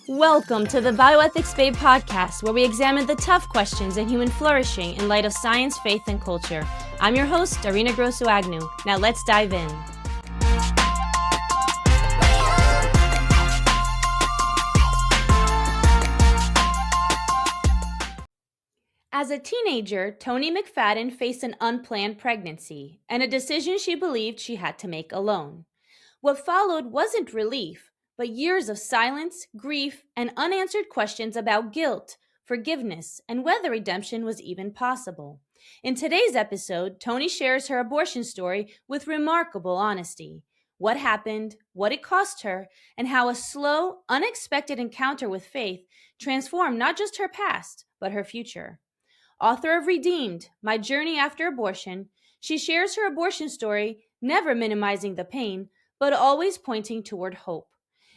Welcome to the Bioethics Babe podcast, where we examine the tough questions in human flourishing in light of science, faith, and culture. I'm your host, Darina Grosso-Agnew. Now let's dive in. As a teenager, Toni McFadden faced an unplanned pregnancy and a decision she believed she had to make alone. What followed wasn't relief, but years of silence, grief, and unanswered questions about guilt, forgiveness, and whether redemption was even possible. In today's episode, Toni shares her abortion story with remarkable honesty. What happened, what it cost her, and how a slow, unexpected encounter with faith transformed not just her past, but her future. Author of Redeemed, My Journey After Abortion, she shares her abortion story, never minimizing the pain, but always pointing toward hope.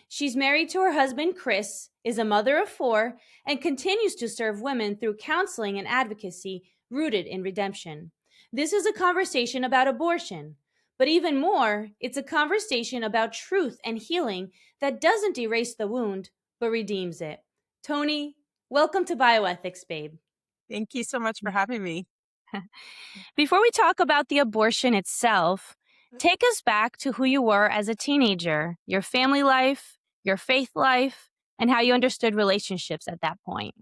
She's married to her husband, Chris, is a mother of 4, and continues to serve women through counseling and advocacy rooted in redemption. This is a conversation about abortion, but even more, it's a conversation about truth and healing that doesn't erase the wound, but redeems it. Toni, welcome to Bioethics, babe. Thank you so much for having me. Before we talk about the abortion itself, take us back to who you were as a teenager, your family life, your faith life, and how you understood relationships at that point.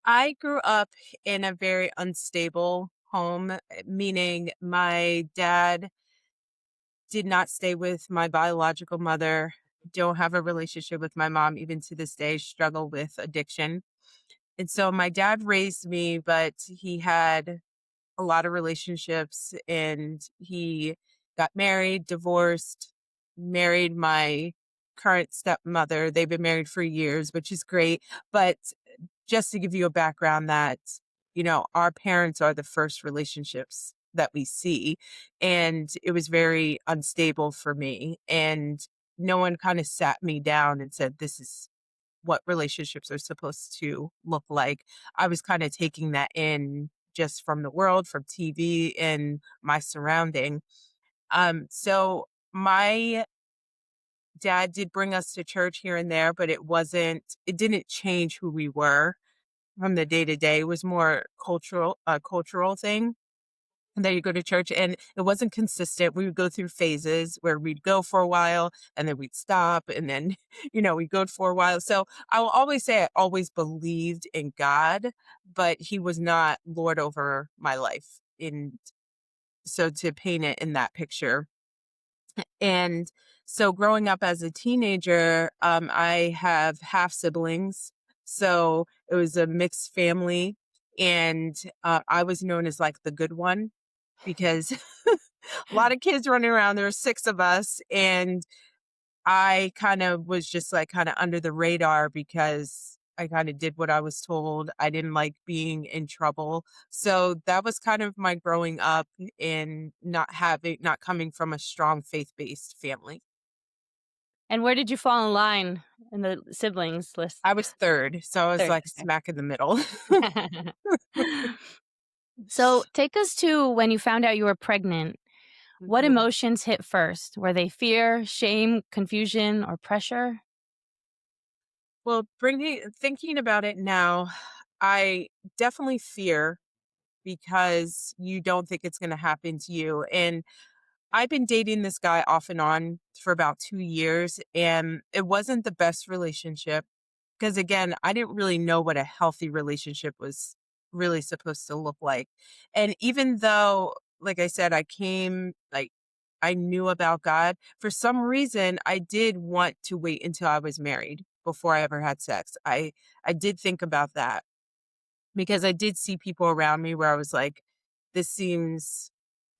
I grew up in a very unstable home, meaning my dad did not stay with my biological mother, don't have a relationship with my mom, even to this day, struggle with addiction. And so my dad raised me, but he had a lot of relationships and he got married, divorced, married my current stepmother. They've been married for years, which is great. But just to give you a background that, our parents are the first relationships that we see. And it was very unstable for me. And no one kind of sat me down and said, this is what relationships are supposed to look like. I was kind of taking that in just from the world, from TV and my surrounding. So my dad did bring us to church here and there, but it didn't change who we were from the day to day. It was more cultural thing. And then you go to church and it wasn't consistent. We would go through phases where we'd go for a while and then we'd stop and then, we'd go for a while. So I will always say I always believed in God, but he was not Lord over my life. And so to paint it in that picture. And so growing up as a teenager, I have half siblings. So it was a mixed family. And I was known as like the good one because a lot of kids running around. There were 6 of us. And I kind of was just like kind of under the radar because I kind of did what I was told. I didn't like being in trouble. So that was kind of my growing up in not coming from a strong faith-based family. And where did you fall in line in the siblings list? I was third. So I was Third, like okay. smack in the middle. So take us to when you found out you were pregnant. What Mhm. emotions hit first? Were they fear, shame, confusion, or pressure? Well, thinking about it now, I definitely fear because you don't think it's going to happen to you. And I've been dating this guy off and on for about 2 years, and it wasn't the best relationship because, again, I didn't really know what a healthy relationship was really supposed to look like. And even though, like I said, I knew about God, for some reason, I did want to wait until I was married before I ever had sex. I did think about that because I did see people around me where I was like, this seems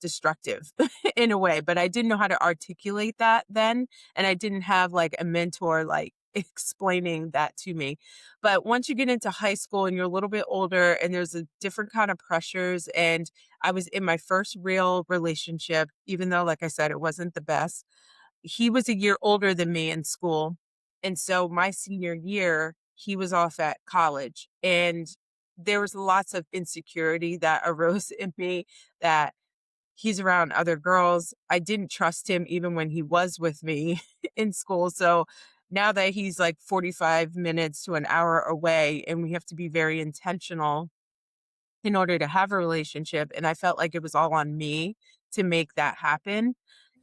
destructive in a way, but I didn't know how to articulate that then. And I didn't have like a mentor like explaining that to me. But once you get into high school and you're a little bit older and there's a different kind of pressures, and I was in my first real relationship, even though, like I said, it wasn't the best. He was a year older than me in school. And so my senior year, he was off at college. And there was lots of insecurity that arose in me that he's around other girls. I didn't trust him even when he was with me in school. So Now that he's like 45 minutes to an hour away, and we have to be very intentional in order to have a relationship. And I felt like it was all on me to make that happen.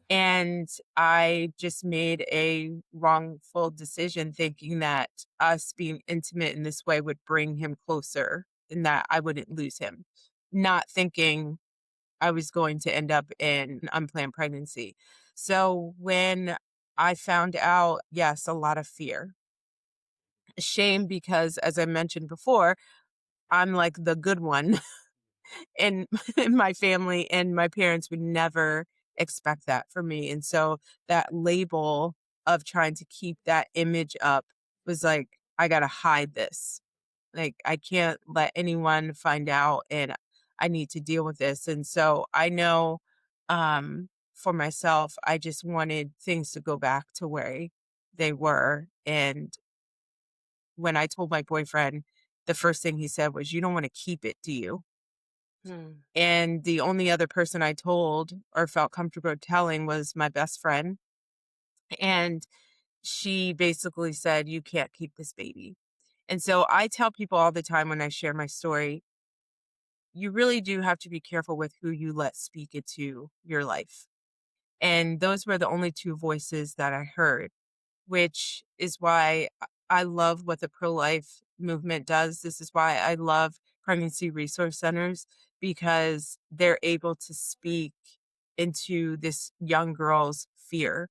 And I just made a wrongful decision thinking that us being intimate in this way would bring him closer and that I wouldn't lose him, not thinking I was going to end up in an unplanned pregnancy. So when I found out, yes, a lot of fear, shame, because as I mentioned before, I'm like the good one in in my family, and my parents would never expect that from me. And so that label of trying to keep that image up was like, I got to hide this. Like, I can't let anyone find out, and I need to deal with this. And so I know, for myself, I just wanted things to go back to where they were. And when I told my boyfriend, the first thing he said was, "You don't want to keep it, do you?" Hmm. And the only other person I told or felt comfortable telling was my best friend. And she basically said, "You can't keep this baby." And so I tell people all the time when I share my story, you really do have to be careful with who you let speak into your life. And those were the only two voices that I heard, which is why I love what the pro life movement does. This is why I love pregnancy resource centers, because they're able to speak into this young girl's fear,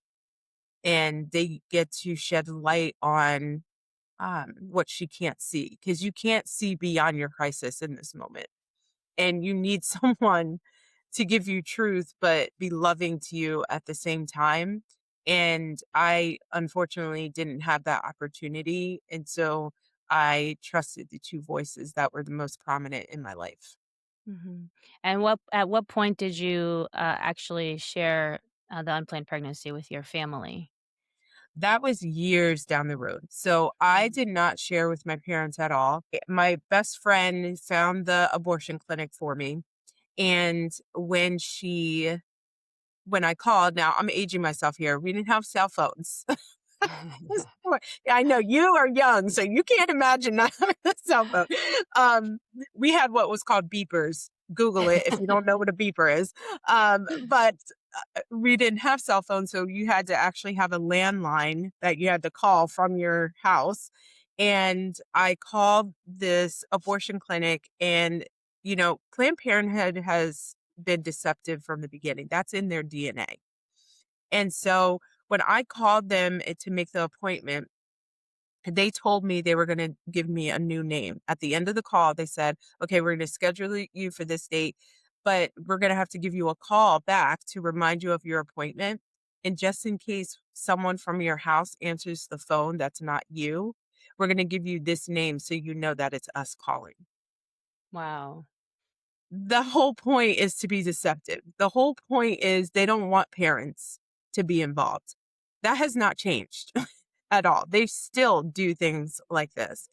and they get to shed light on what she can't see, because you can't see beyond your crisis in this moment. And you need someone to give you truth, but be loving to you at the same time. And I unfortunately didn't have that opportunity. And so I trusted the two voices that were the most prominent in my life. Mhm. And at what point did you, actually share, the unplanned pregnancy with your family? That was years down the road. So I Mhm. did not share with my parents at all. My best friend found the abortion clinic for me. And when I called, now I'm aging myself here. We didn't have cell phones. I know you are young, so you can't imagine not having a cell phone. Um, we had what was called beepers. Google it if you don't know what a beeper is. But we didn't have cell phones, so you had to actually have a landline that you had to call from your house. And I called this abortion clinic, and Planned Parenthood has been deceptive from the beginning. That's in their DNA. And so when I called them to make the appointment, they told me they were going to give me a new name. At the end of the call, they said, "Okay, we're going to schedule you for this date, but we're going to have to give you a call back to remind you of your appointment. And just in case someone from your house answers the phone that's not you, we're going to give you this name so you know that it's us calling." Wow. The whole point is to be deceptive. The whole point is they don't want parents to be involved. That has not changed at all. They still do things like this.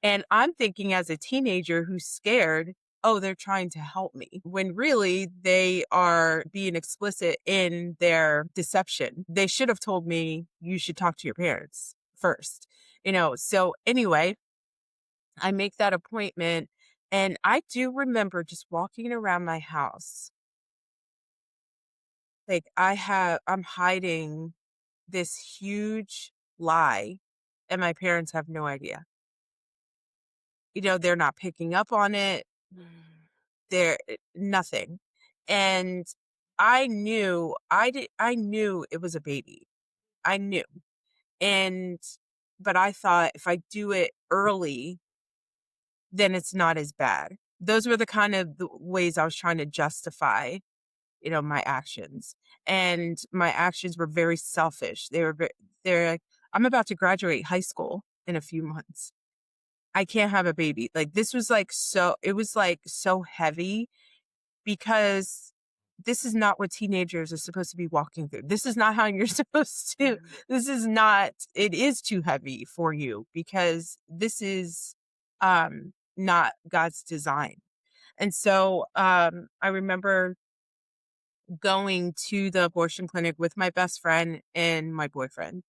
And I'm thinking as a teenager who's scared, oh, they're trying to help me, when really they are being explicit in their deception. They should have told me, you should talk to your parents first. So anyway, I make that appointment, and I do remember just walking around my house. Like, I'm hiding this huge lie, and my parents have no idea. They're not picking up on it. Mm. They're nothing. And I knew it was a baby. I knew. And but I thought if I do it early, then it's not as bad. Those were the kind of the ways I was trying to justify, my actions. And my actions were very selfish. They're like, I'm about to graduate high school in a few months. I can't have a baby. Like, this was like it was like so heavy, because this is not what teenagers are supposed to be walking through. This is not how you're supposed to. Mhm. This is not, it is too heavy for you, because this is not God's design. And so I remember going to the abortion clinic with my best friend and my boyfriend.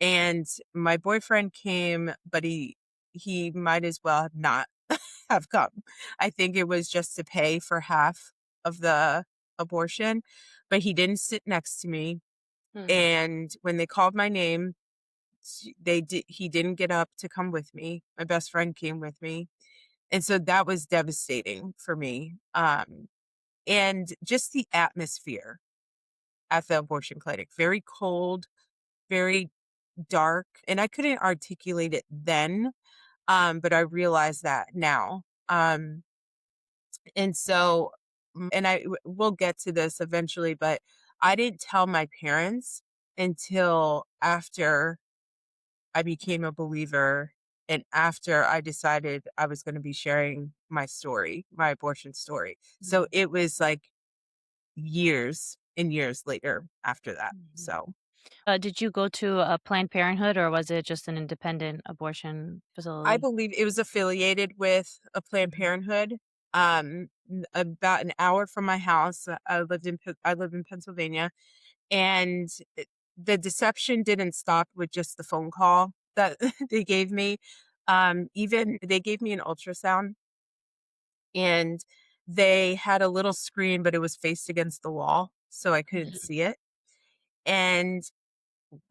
And my boyfriend came, but he might as well have not have come. I think it was just to pay for half of the abortion, but he didn't sit next to me. Mhm. And when they called my name, he didn't get up to come with me. My best friend came with me. And so that was devastating for me. And just the atmosphere at the abortion clinic, very cold, very dark. And I couldn't articulate it then, but I realize that now. And so, we'll get to this eventually, but I didn't tell my parents until after I became a believer and after I decided I was going to be sharing my story, my abortion story. So Mhm. it was like years and years later after that. Mhm. So Did you go to a Planned Parenthood or was it just an independent abortion I facility? believe it was affiliated with a Planned Mhm. Parenthood. About an hour from my house. I live in Pennsylvania, and the deception didn't stop with just the phone call that they gave me. Even they gave me an ultrasound, and they had a little screen, but it was faced against the wall, so I couldn't Mhm. see it. And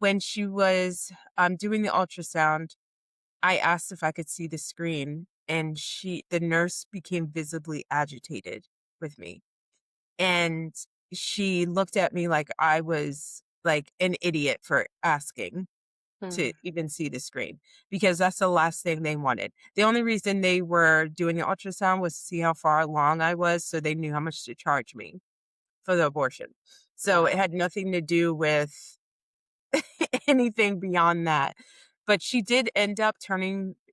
when she was doing the ultrasound, I asked if I could see the screen, and the nurse became visibly agitated with me. And she looked at me like I was like an idiot for asking to Mhm. even see the screen because that's the last thing they wanted. The only reason they were doing the ultrasound was to see how far along I was so they knew how much to charge me for the abortion. So it Wow. had nothing to do with anything beyond that. But she did end up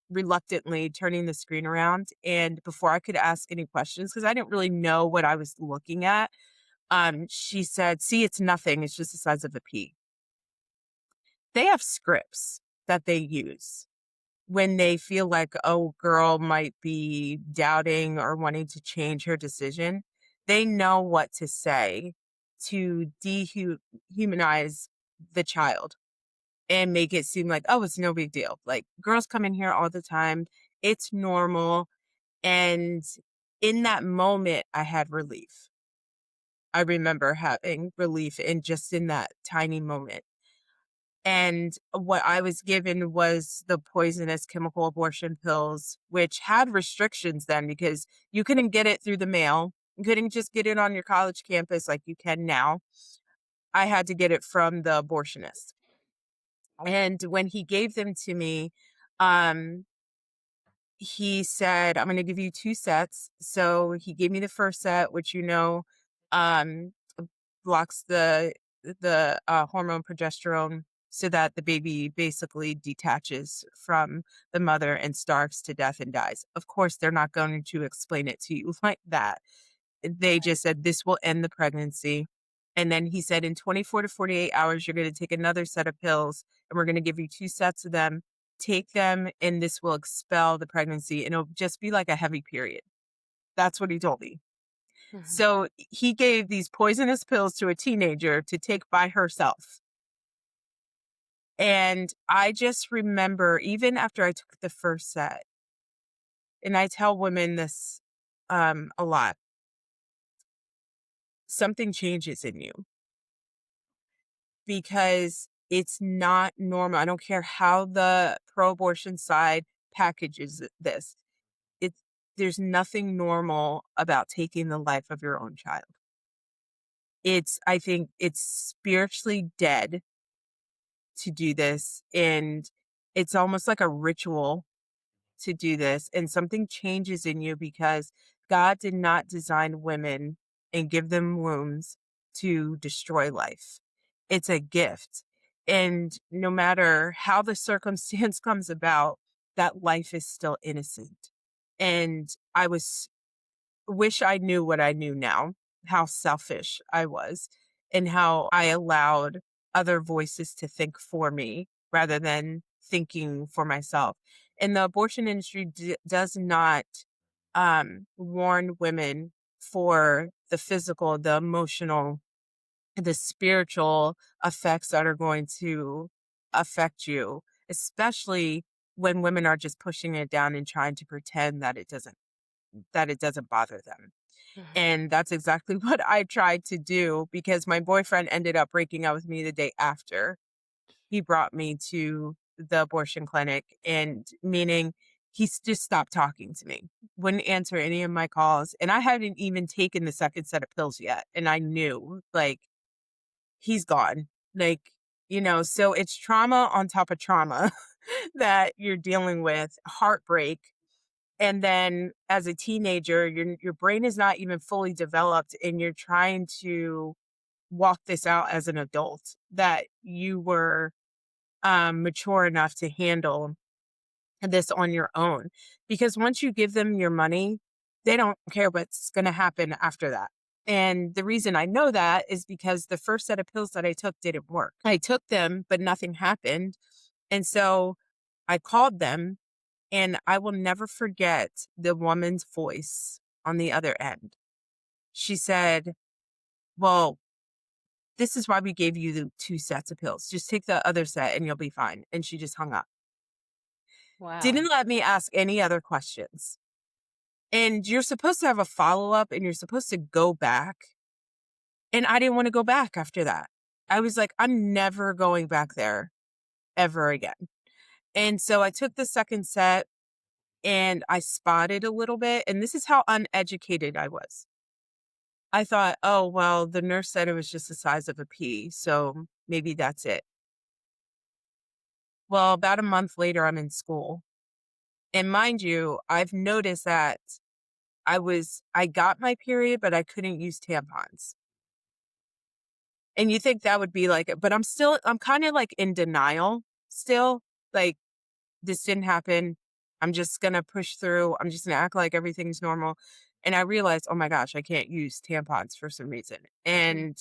reluctantly turning the screen around. And before I could ask any questions, because I didn't really know what I was looking at, she said, "See, it's nothing. It's just the size of a pea." They have scripts that they use when they feel like, oh, girl might be doubting or wanting to change her decision. They know what to say to dehumanize the child and make it seem like, oh, it's no big deal. Like, girls come in here all the time. It's normal. And in that moment, I had relief. I remember having relief in that tiny moment. And what I was given was the poisonous chemical abortion pills, which had restrictions then because you couldn't get it through the mail. You couldn't just get it on your college campus like you can now. I had to get it from the abortionist. And when he gave them to me, um, he said, "I'm gonna give you 2 sets." So he gave me the first set, which, um, blocks the hormone progesterone so that the baby basically detaches from the mother and starves to death and dies. Of course, they're not going to explain it to you like that. They just said, "This will end the pregnancy." And then he said, "In 24 to 48 hours, you're gonna take another set of pills, and we're gonna give you 2 sets of them. Take them, and this will expel the pregnancy, and it'll just be like a heavy period." That's what he told me. Mhm. So, he gave these poisonous pills to a teenager to take by herself. And I just remember even after I took the first set, and I tell women this, a lot, something changes in you. Because it's not normal. I don't care how the pro-abortion side packages this. It's There's nothing normal about taking the life of your own child. I think it's spiritually dead to do this, and it's almost like a ritual to do this, and something changes in you because God did not design women and give them wombs to destroy life. It's a gift. And no matter how the circumstance comes about, that life is still innocent. And I wish I knew what I knew now, how selfish I was and how I allowed other voices to think for me rather than thinking for myself. And the abortion industry does not warn women for the physical, the emotional, the spiritual effects that are going to affect you, especially when women are just pushing it down and trying to pretend that it doesn't bother them. And that's exactly what I tried to do, because my boyfriend ended up breaking up with me the day after he brought me to the abortion clinic, and meaning just stopped talking to me, wouldn't answer any of my calls. And I hadn't even taken the second set of pills yet. And I knew, like, he's gone. Like, so it's trauma on top of trauma that you're dealing with, heartbreak. And then as a teenager, your brain is not even fully developed, and you're trying to walk this out as an adult, that you were mature enough to handle this on your own. Because once you give them your money, they don't care what's going to happen after that. And the reason I know that is because the first set of pills that I took didn't work. I took them, but nothing happened. And so I called them, and I will never forget the woman's voice on the other end. She said, "Well, this is why we gave you the 2 sets of pills. Just take the other set and you'll be fine." And she just hung up. Wow. Didn't let me ask any other questions. And you're supposed to have a follow-up, and you're supposed to go back. And I didn't want to go back after that. I was like, I'm never going back there ever again. And so I took the second set, and I spotted a little bit. And this is how uneducated I was. I thought, oh, well, the nurse said it was just the size of a pea, so maybe that's it. Well, about a month later, I'm in school. And mind you, I've noticed that I got my period, but I couldn't use tampons. And you think that would be like, but I'm kind of like in denial still. Like, this didn't happen. I'm just going to push through. I'm just going to act like everything's normal. And I realized, oh my gosh, I can't use tampons for some reason. And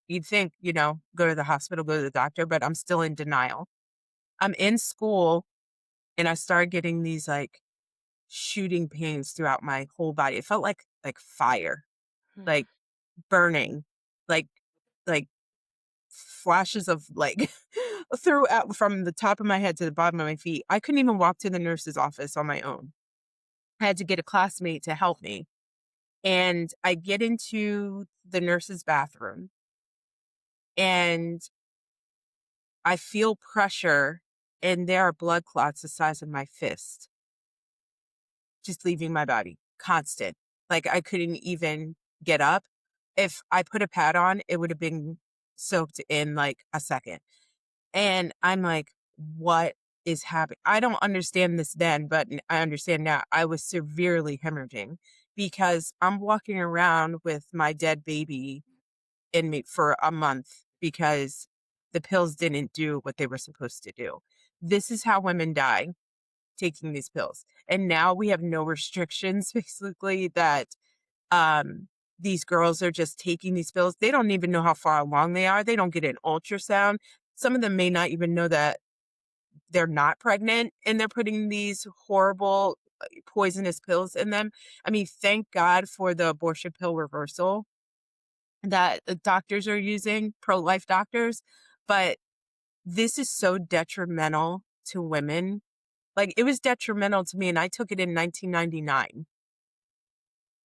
you'd think, go to the hospital, go to the doctor, but I'm still in denial. I'm in school, and I started getting these like shooting pains throughout my whole body. It felt like fire, like burning, like like flashes of like throughout from the top of my head to the bottom of my feet. I couldn't even walk to the nurse's office on my own. I had to get a classmate to help me. And I get into the nurse's bathroom, and I feel pressure, and there are blood clots the size of my fist just leaving my body, constant. Like, I couldn't even get up. If I put a pad on, it would have been soaked in like a second. And I'm like, what is happening? I don't understand this then, but I understand now. I was severely hemorrhaging because I'm walking around with my dead baby in me for a month because the pills didn't do what they were supposed to do. This is how women die, taking these pills. And now we have no restrictions, basically, that these girls are just taking these pills. They don't even know how far along they are. They don't get an ultrasound. Some of them may not even know that they're not pregnant, and they're putting these horrible poisonous pills in them. I mean, thank God for the abortion pill reversal that the doctors are using, pro-life doctors. But this is so detrimental to women. Like, it was detrimental to me, and I took it in 1999.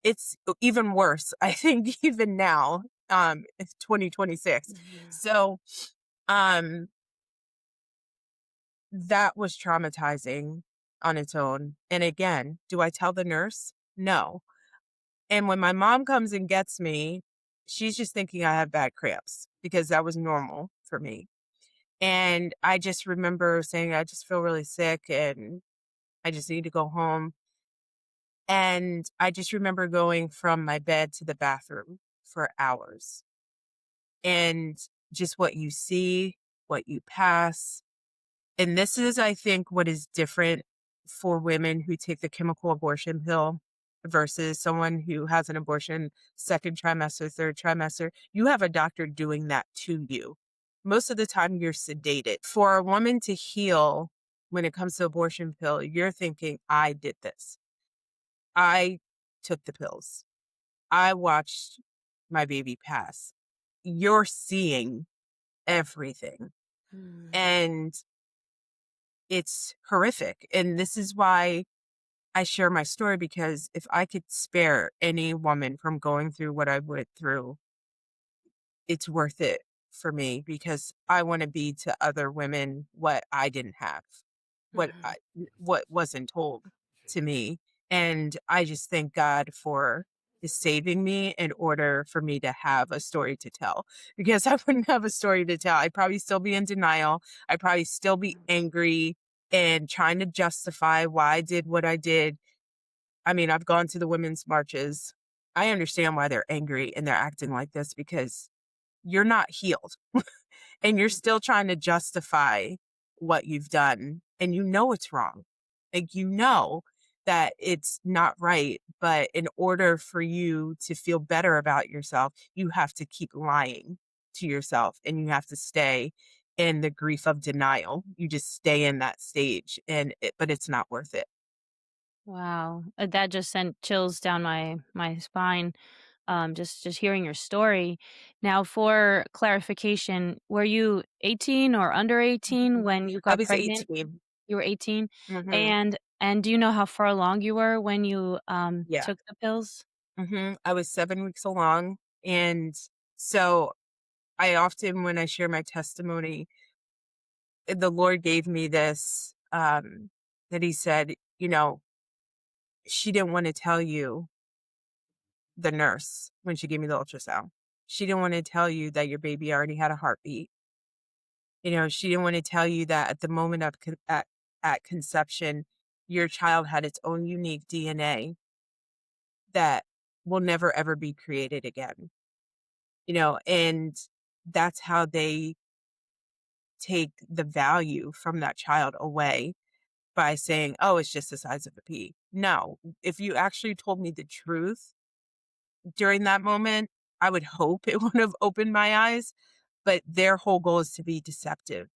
It's even worse, I think, even now, it's 2026. So, um, that was traumatizing on its own. And again, do I tell the nurse? No. And when my mom comes and gets me, she's just thinking I have bad cramps because that was normal for me. And I just remember saying, I just feel really sick and I just need to go home. And I just remember going from my bed to the bathroom for hours. And just what you see, what you pass. And this is, I think, what is different for women who take the chemical abortion pill versus someone who has an abortion second trimester, third trimester. You have a doctor doing that to you. Most of the time, you're sedated. For a woman to heal when it comes to abortion pill, you're thinking, I did this. I took the pills. I watched my baby pass. You're seeing everything. And it's horrific. And this is why I share my story, because if I could spare any woman from going through what I went through, it's worth it for me, because I want to be to other women what I didn't have, Mhm. what wasn't told to me. And I just thank God for his saving me in order for me to have a story to tell. Because I wouldn't have a story to tell. I'd probably still be in denial. I'd probably still be angry and trying to justify why I did what I did. I mean, I've gone to the women's marches. I understand why they're angry and they're acting like this, because you're not healed and you're still trying to justify what you've done, and you know it's wrong. Like, you know that it's not right, but in order for you to feel better about yourself, you have to keep lying to yourself, and you have to stay in the grief of denial. You just stay in that stage, but it's not worth it. Wow, that just sent chills down my spine, just hearing your story. Now, for clarification, were you 18 or under 18 Mhm. when you I got was pregnant? 18. You were 18? Mhm. And do you know how far along you were when you, Yeah. took the pills? I was 7 weeks along, and so I often, when I share my testimony, the Lord gave me this, that he said, "She didn't wanna tell you, the nurse, when she gave me the ultrasound. She didn't wanna tell you that your baby already had a heartbeat. She didn't wanna tell you that at the moment of at conception, your child had its own unique DNA that will never, ever be created again." And that's how they take the value from that child away, by saying, "Oh, it's just the size of a pea." No, if you actually told me the truth during that moment, I would hope it would have opened my eyes, but their whole goal is to be deceptive.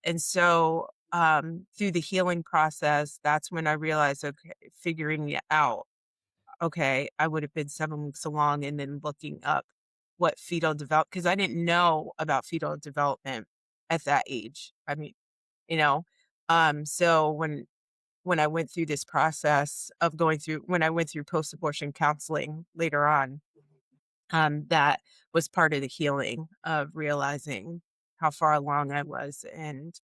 And so, through the healing process, that's when I realized, okay, figuring it out, okay, I would have been 7 weeks along, and then looking up what fetal develop, because I didn't know about fetal development at that age. I mean, you know, so when I went through this process of going through when I went through post-abortion counseling later on, that was part of the healing of realizing how far along I was, and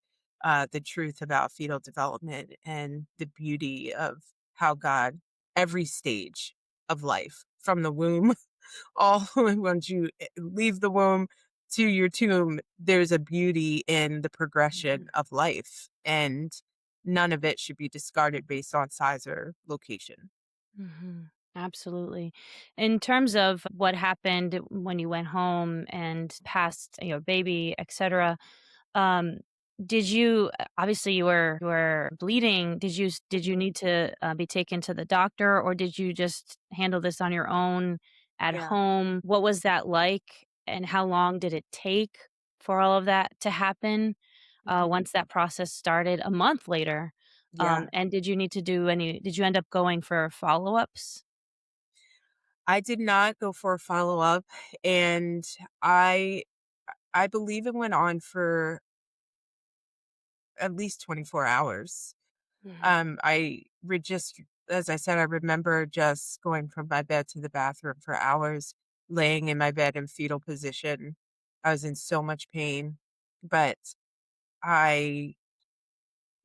the truth about fetal development and the beauty of how God, every stage of life, from the womb, all once you leave the womb to your tomb, there's a beauty in the progression of life, and none of it should be discarded based on size or location. Mhm. Absolutely. In terms of what happened when you went home and passed your baby, etc., um, did you obviously you were bleeding. Did you need to be taken to the doctor, or did you just handle this on your own at Yeah. home? What was that like, and how long did it take for all of that to happen? Mhm. Once that process started, a month later, Yeah. and did you need to do any? Did you end up going for follow ups? I did not go for a follow-up, and I I believe it went on for at least 24 hours. Mhm. Just as I said, I remember just going from my bed to the bathroom for hours, laying in my bed in fetal position. I was in so much pain, but I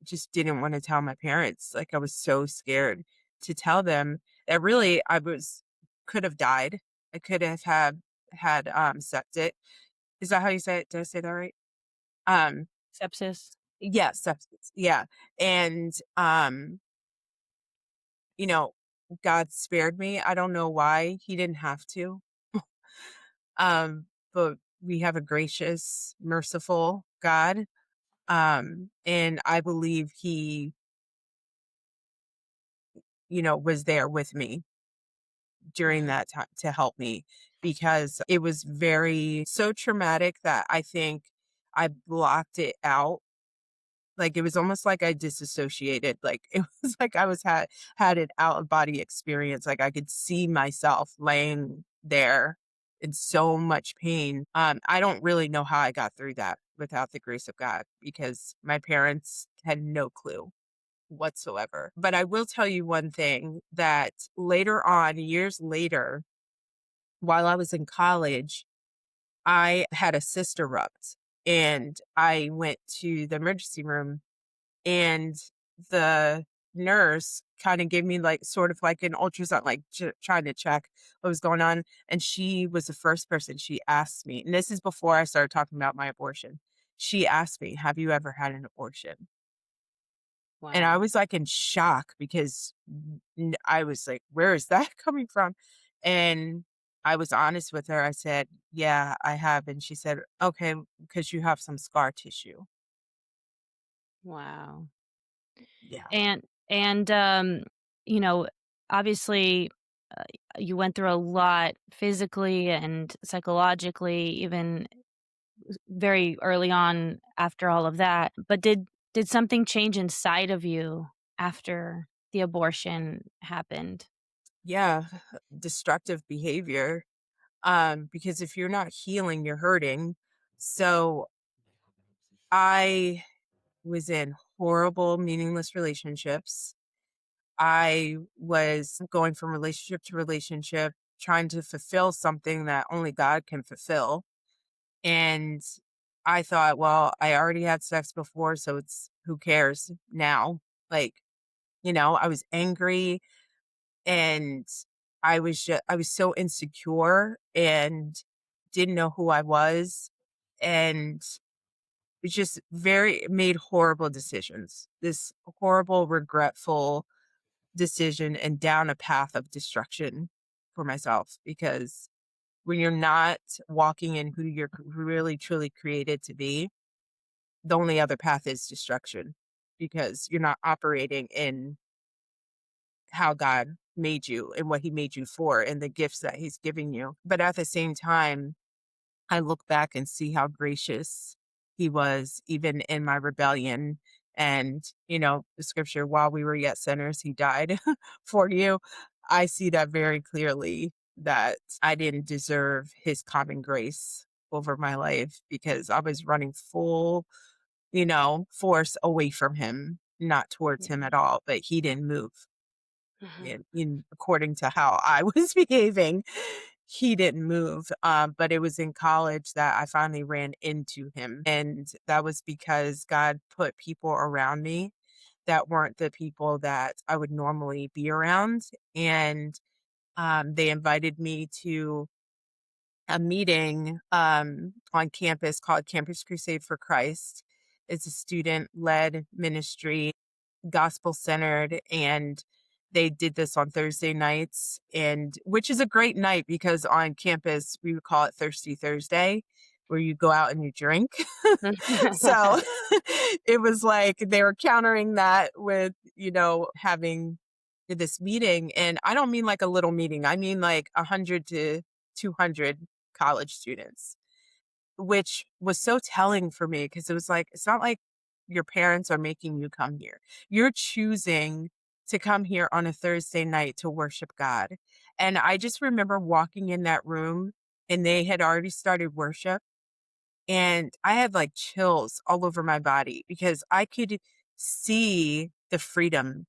just didn't want to tell my parents. Like, I was so scared to tell them that really could have died. I could have had septic. Is that how you say it? Did I say that right? Um, Sepsis? yes, sepsis. Yeah. And you know, God spared me. I don't know why he didn't have to. But we have a gracious, merciful God. And I believe he, was there with me during Mhm. that time to help me, because it was very so traumatic that I think I blocked it out. Like, it was almost like I disassociated. Like, it was like I had an out of body experience. Like, I could see myself laying there, in so much pain. I don't really know how I got through that without the grace of God, because my parents had no clue whatsoever. But I will tell you one thing, that later on, years later, while I was in college, I had a cyst erupt, and I went to the emergency room, and the nurse kind of gave me like sort of like an ultrasound, like trying to check what was going on. And she was the first person, she asked me, and this is before I started talking about my abortion. She asked me, "Have you ever had an abortion?" And I Wow. was like in shock, because I was like, where is that coming from? And I was honest with her. I said, "Yeah, I have." And she said, "Okay, because you have some scar tissue." Wow. Yeah. And you know, obviously, uh, you went through a lot physically and psychologically, even very early on after all of that. But did something change inside of you after the abortion happened? Yeah. Destructive behavior. Because if you're not healing, you're hurting. So I was in horrible, meaningless relationships. I was going from relationship to relationship, trying to fulfill something that only God can fulfill. And I thought, well, I already had sex before, so it's who cares now? Like, I was angry, and I was so insecure and didn't know who I was, and it just very made horrible decisions. This horrible, regretful decision, and down a path of destruction for myself, because when you're not walking in who you're really truly created to be, the only other path is destruction, because you're not operating in how God made you and what he made you for and the gifts that he's giving you. But at the same time, I look back and see how gracious he was even in my rebellion. And, the scripture, while we were yet sinners, he died for you. I see that very clearly, that I didn't deserve his common grace over my life, because I was running full, force away from him, not towards him at all, but he didn't move Mhm. in according to how I was behaving. He didn't move. But it was in college that I finally ran into him. And that was because God put people around me that weren't the people that I would normally be around. And they invited me to a meeting on campus called Campus Crusade for Christ. It's a student led ministry, gospel centered, and they did this on Thursday nights, and which is a great night, because on campus we would call it Thirsty Thursday, where you go out and you drink. So it was like they were countering that with, having this meeting. And I don't mean like a little meeting, I mean like 100 to 200 college students, which was so telling for me, because it was like, it's not like your parents are making you come here. You're choosing to come here on a Thursday night to worship God. And I just remember walking in that room, and they had already started worship. And I had like chills all over my body, because I could see the freedom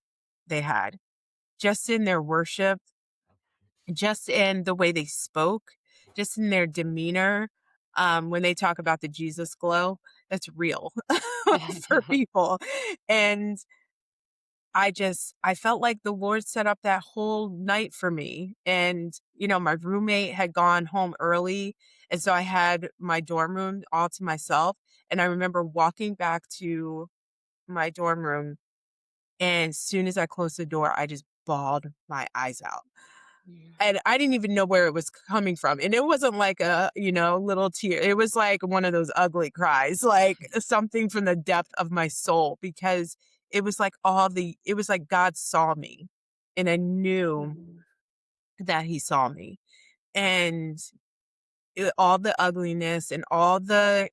they had just in their worship, just in the way they spoke, just in their demeanor. When they talk about the Jesus glow, that's real for people. And I felt like the Lord set up that whole night for me. And, my roommate had gone home early. And so I had my dorm room all to myself. And I remember walking back to my dorm room. And as soon as I closed the door, I just bawled my eyes out. And I didn't even know where it was coming from. And it wasn't like a, little tear. It was like one of those ugly cries, like something from the depth of my soul, because it was like God saw me, and I knew Mhm. that he saw me, and all the ugliness and all the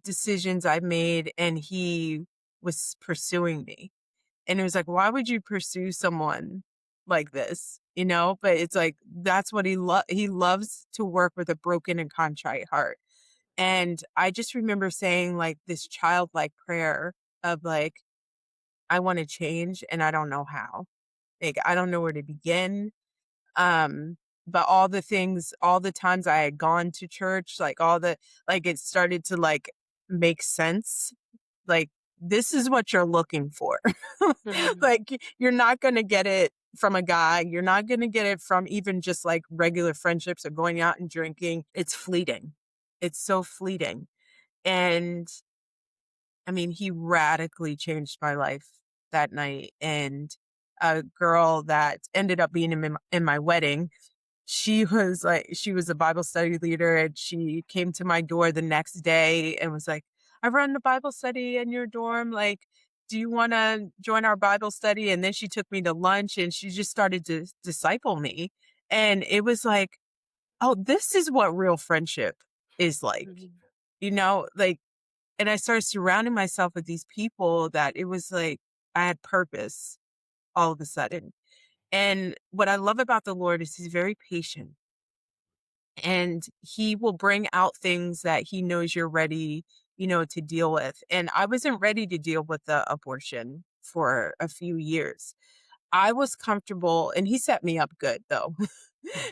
decisions I made, and he was pursuing me. And it was like, why would you pursue someone like this, but it's like, that's what he loves to work with a broken and contrite heart. And I just remember saying like this childlike prayer of like, I want to change and I don't know how. Like, I don't know where to begin. Um, but all the times I had gone to church, like it started to like make sense. Like, this is what you're looking for. Mhm. Like, you're not going to get it from a guy. You're not going to get it from even just like regular friendships or going out and drinking. It's fleeting. It's so fleeting. And I mean, he radically changed my life that night. And a girl that ended up being in my wedding, she was a Bible study leader, and she came to my door the next day and was like, I run the Bible study in your dorm. Like, do you want to join our Bible study? And then she took me to lunch and she just started to disciple me. And it was like, oh, this is what real friendship is like, Mhm. like, and I started surrounding myself with these people that it was like I had purpose all of a sudden. And what I love about the Lord is he's very patient, and he will bring out things that he knows you're ready, to deal with. And I wasn't ready to deal with the abortion for a few years. I was comfortable, and he set me up good though,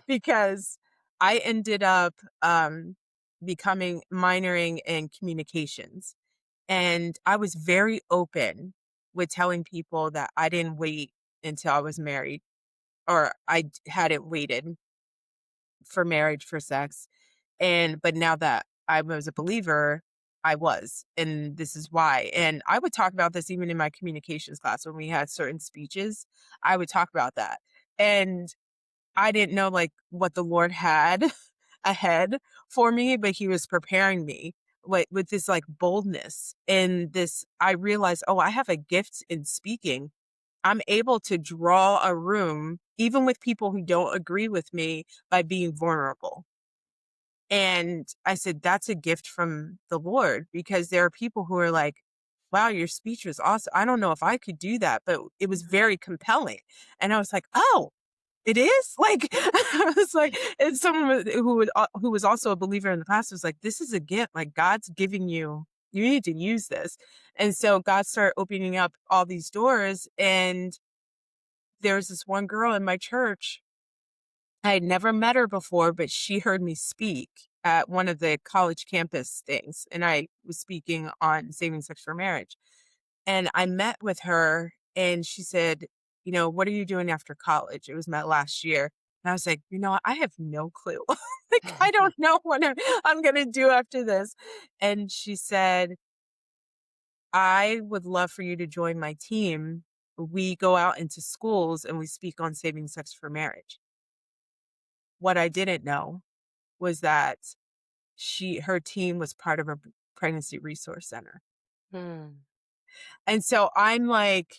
because I ended up becoming minoring in communications. And I was very open with telling people that I didn't wait until I was married, or hadn't waited for marriage for sex. But now that I was a believer, I was. And this is why. And I would talk about this even in my communications class when we had certain speeches. I would talk about that. And I didn't know like what the Lord had ahead for me, but he was preparing me with this like boldness. And this, I realized, oh, I have a gift in speaking. I'm able to draw a room, even with people who don't agree with me, by being vulnerable. And I said, that's a gift from the Lord, because there are people who are like, wow, your speech was awesome. I don't know if I could do that, but it was very compelling. And I was like, oh, it is like, I was like, and someone who was also a believer in the class was like, this is a gift. Like, God's giving you, you need to use this. And so God started opening up all these doors. And there was this one girl in my church. I had never met her before, but she heard me speak at one of the college campus things. And I was speaking on saving sex for marriage. And I met with her and she said, what are you doing after college? It was my last year. And I was like, I have no clue. Like, I don't know what I'm going to do after this. And she said, I would love for you to join my team. We go out into schools and we speak on saving sex for marriage. What I didn't know was that her team was part of a pregnancy resource center. Mm. And so I'm like,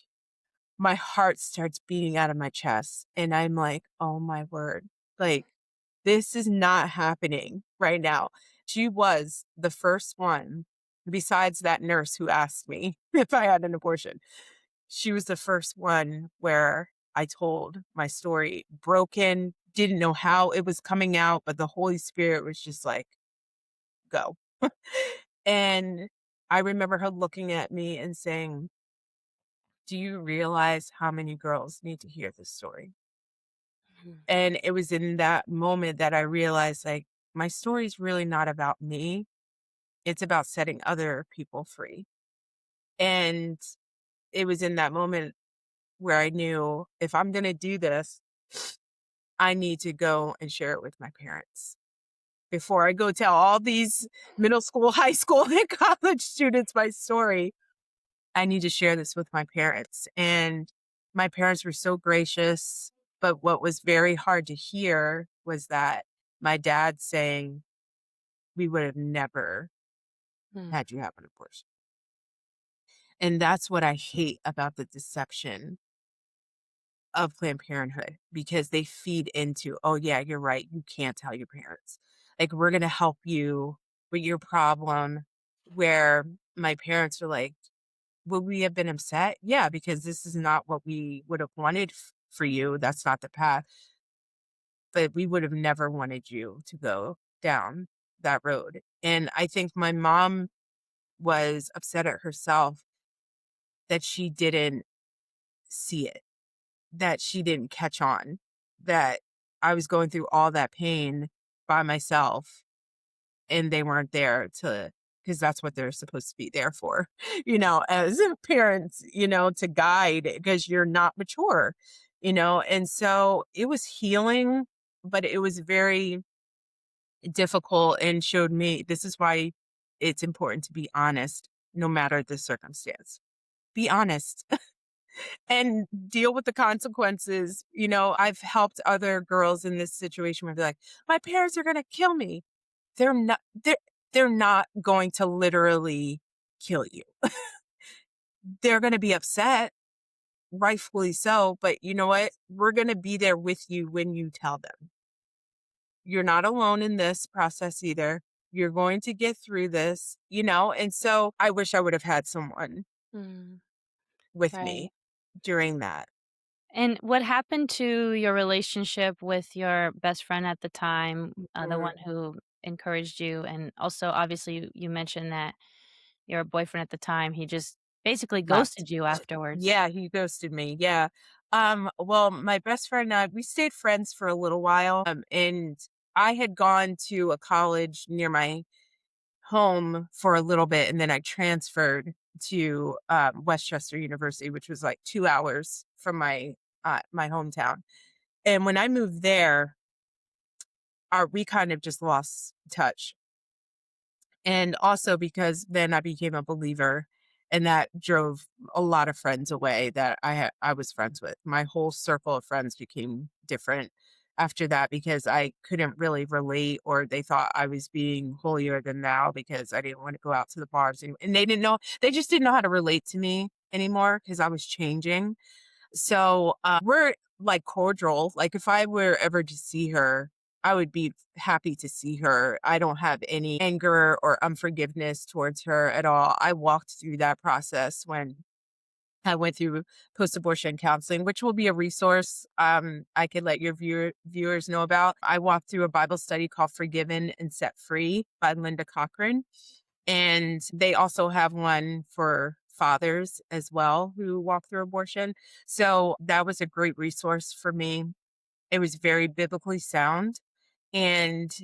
my heart starts beating out of my chest. And I'm like, oh my word, like, this is not happening right now. She was the first one, besides that nurse who asked me if I had an abortion. She was the first one where I told my story, broken, didn't know how it was coming out, but the Holy Spirit was just like, go. And I remember her looking at me and saying, do you realize how many girls need to hear this story? Mhm. And it was in that moment that I realized, like, my story is really not about me. It's about setting other people free. And it was in that moment where I knew, if I'm going to do this, I need to go and share it with my parents before I go tell all these middle school, high school, and college students my story. I need to share this with my parents. And my parents were so gracious. But what was very hard to hear was that my dad saying, we would have never Mm. had you have an abortion. And that's what I hate about the deception of Planned Parenthood, because they feed into, oh, yeah, you're right. You can't tell your parents. Like, we're going to help you with your problem. Where my parents are like, would we have been upset? Yeah, because this is not what we would have wanted for you. That's not the path. But we would have never wanted you to go down that road. And I think my mom was upset at herself that she didn't see it, that she didn't catch on, that I was going through all that pain by myself and they weren't there to, because that's what they're supposed to be there for, as parents, to guide because you're not mature, and so it was healing, but it was very difficult and showed me this is why it's important to be honest no matter the circumstance. Be honest and deal with the consequences. I've helped other girls in this situation where they're like, my parents are going to kill me. They're not, they're not going to literally kill you. They're going to be upset, rightfully so. But you know what? We're going to be there with you when you tell them. You're not alone in this process either. You're going to get through this, And so I wish I would have had someone Mm, with right. me during that. And what happened to your relationship with your best friend at the time, the one who encouraged you? And also, obviously, you mentioned that your boyfriend at the time, he just basically Left. ghosted you afterwards. Yeah, he ghosted me. Yeah. Well, my best friend and I, we stayed friends for a little while. And I had gone to a college near my home for a little bit, and then I transferred to Westchester University, which was like 2 hours from my hometown. And when I moved there, we kind of just lost touch. And also because then I became a believer, and that drove a lot of friends away that I was friends with. My whole circle of friends became different after that because I couldn't really relate, or they thought I was being holier than thou because I didn't want to go out to the bars and they just didn't know how to relate to me anymore because I was changing. So, we're, like, cordial. Like, if I were ever to see her, I would be happy to see her. I don't have any anger or unforgiveness towards her at all. I walked through that process when I went through post-abortion counseling, which will be a resource, I could let your viewers know about. I walked through a Bible study called Forgiven and Set Free by Linda Cochran. And they also have one for fathers as well who walk through abortion. So that was a great resource for me. It was very biblically sound and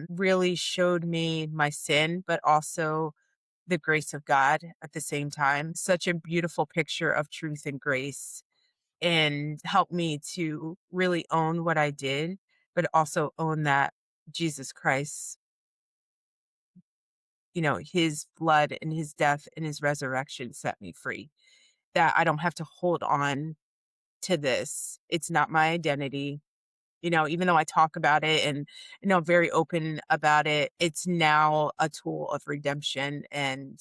really showed me my sin, but also the grace of God at the same time. Such a beautiful picture of truth and grace, and helped me to really own what I did, but also own that Jesus Christ, his blood and his death and his resurrection set me free. That I don't have to hold on to this. It's not my identity. Even though I talk about it and, very open about it, it's now a tool of redemption. And,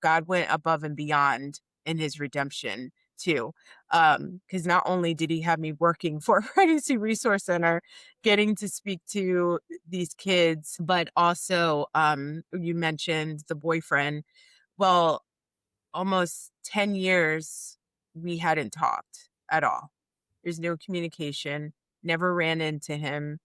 God went above and beyond in his redemption too. Because not only did he have me working for a pregnancy resource center, getting to speak to these kids, but also, you mentioned the boyfriend. Well, almost 10 years we hadn't talked at all. There's no communication, never ran into him.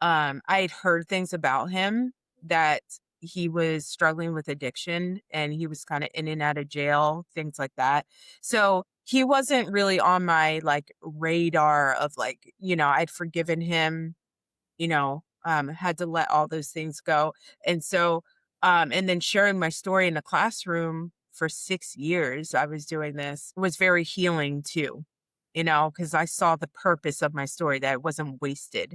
I had heard things about him that he was struggling with addiction and he was kind of in and out of jail, things like that. So he wasn't really on my like radar of like, I'd forgiven him, had to let all those things go. And so, and then sharing my story in the classroom for 6 years, I was doing this was very healing too, because I saw the purpose of my story, that it wasn't wasted,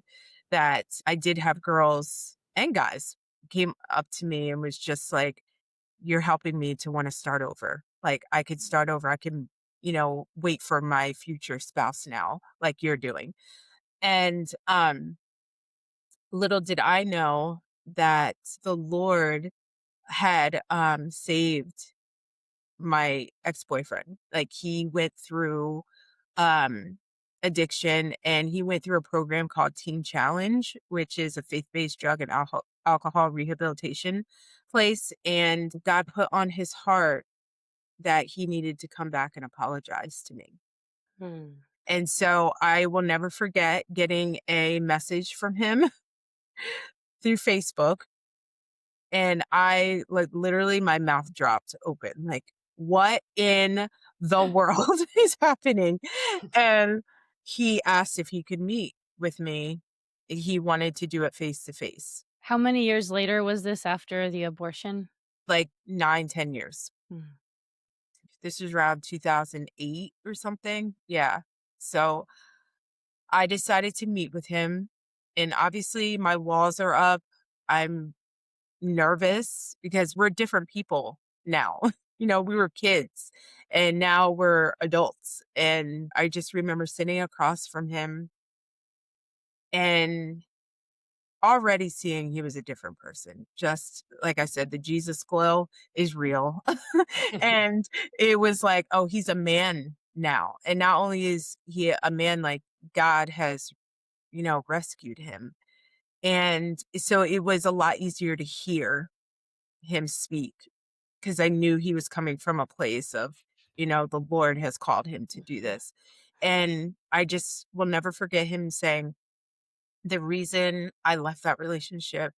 that I did have girls and guys came up to me and was just like, you're helping me to want to start over. Like I could start over. I can, wait for my future spouse now, like you're doing. And, little did I know that the Lord had, saved my ex-boyfriend. Like, he went through, um, addiction, and he went through a program called Teen Challenge, which is a faith-based drug and alcohol rehabilitation place, and God put on his heart that he needed to come back and apologize to me. Hmm. And so I will never forget getting a message from him through Facebook. And I like literally my mouth dropped open. Like, what in the world is happening? And he asked if he could meet with me. He wanted to do it face to face, How many years later was this after the abortion? like 9, 10 years. Mm. This was around 2008 or something. Yeah. So I decided to meet with him. And obviously, my walls are up. I'm nervous because we're different people now. We were kids and now we're adults. And I just remember sitting across from him and already seeing he was a different person. Just like I said, the Jesus glow is real. And it was like, oh, he's a man now. And not only is he a man, like God has, rescued him. And so it was a lot easier to hear him speak because I knew he was coming from a place of, the Lord has called him to do this. And I just will never forget him saying, the reason I left that relationship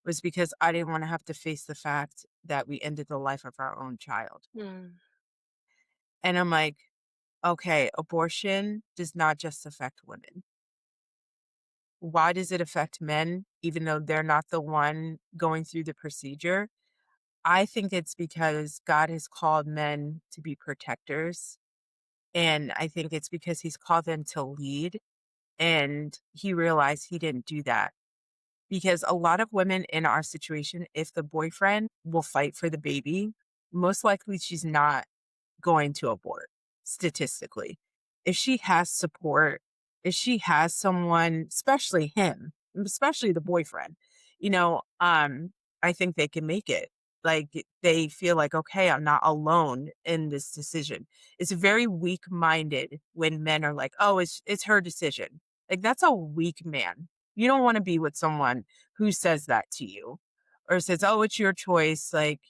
was because I didn't want to have to face the fact that we ended the life of our own child. Mm. And I'm like, okay, abortion does not just affect women. Why does it affect men, even though they're not the one going through the procedure? I think it's because God has called men to be protectors. And I think it's because he's called them to lead. And he realized he didn't do that. Because a lot of women in our situation, if the boyfriend will fight for the baby, most likely she's not going to abort statistically. If she has support, if she has someone, especially him, especially the boyfriend, I think they can make it. Like they feel like, okay, I'm not alone in this decision. It's very weak minded when men are like, oh, it's her decision. Like that's a weak man. You don't want to be with someone who says that to you or says, oh, it's your choice. Like,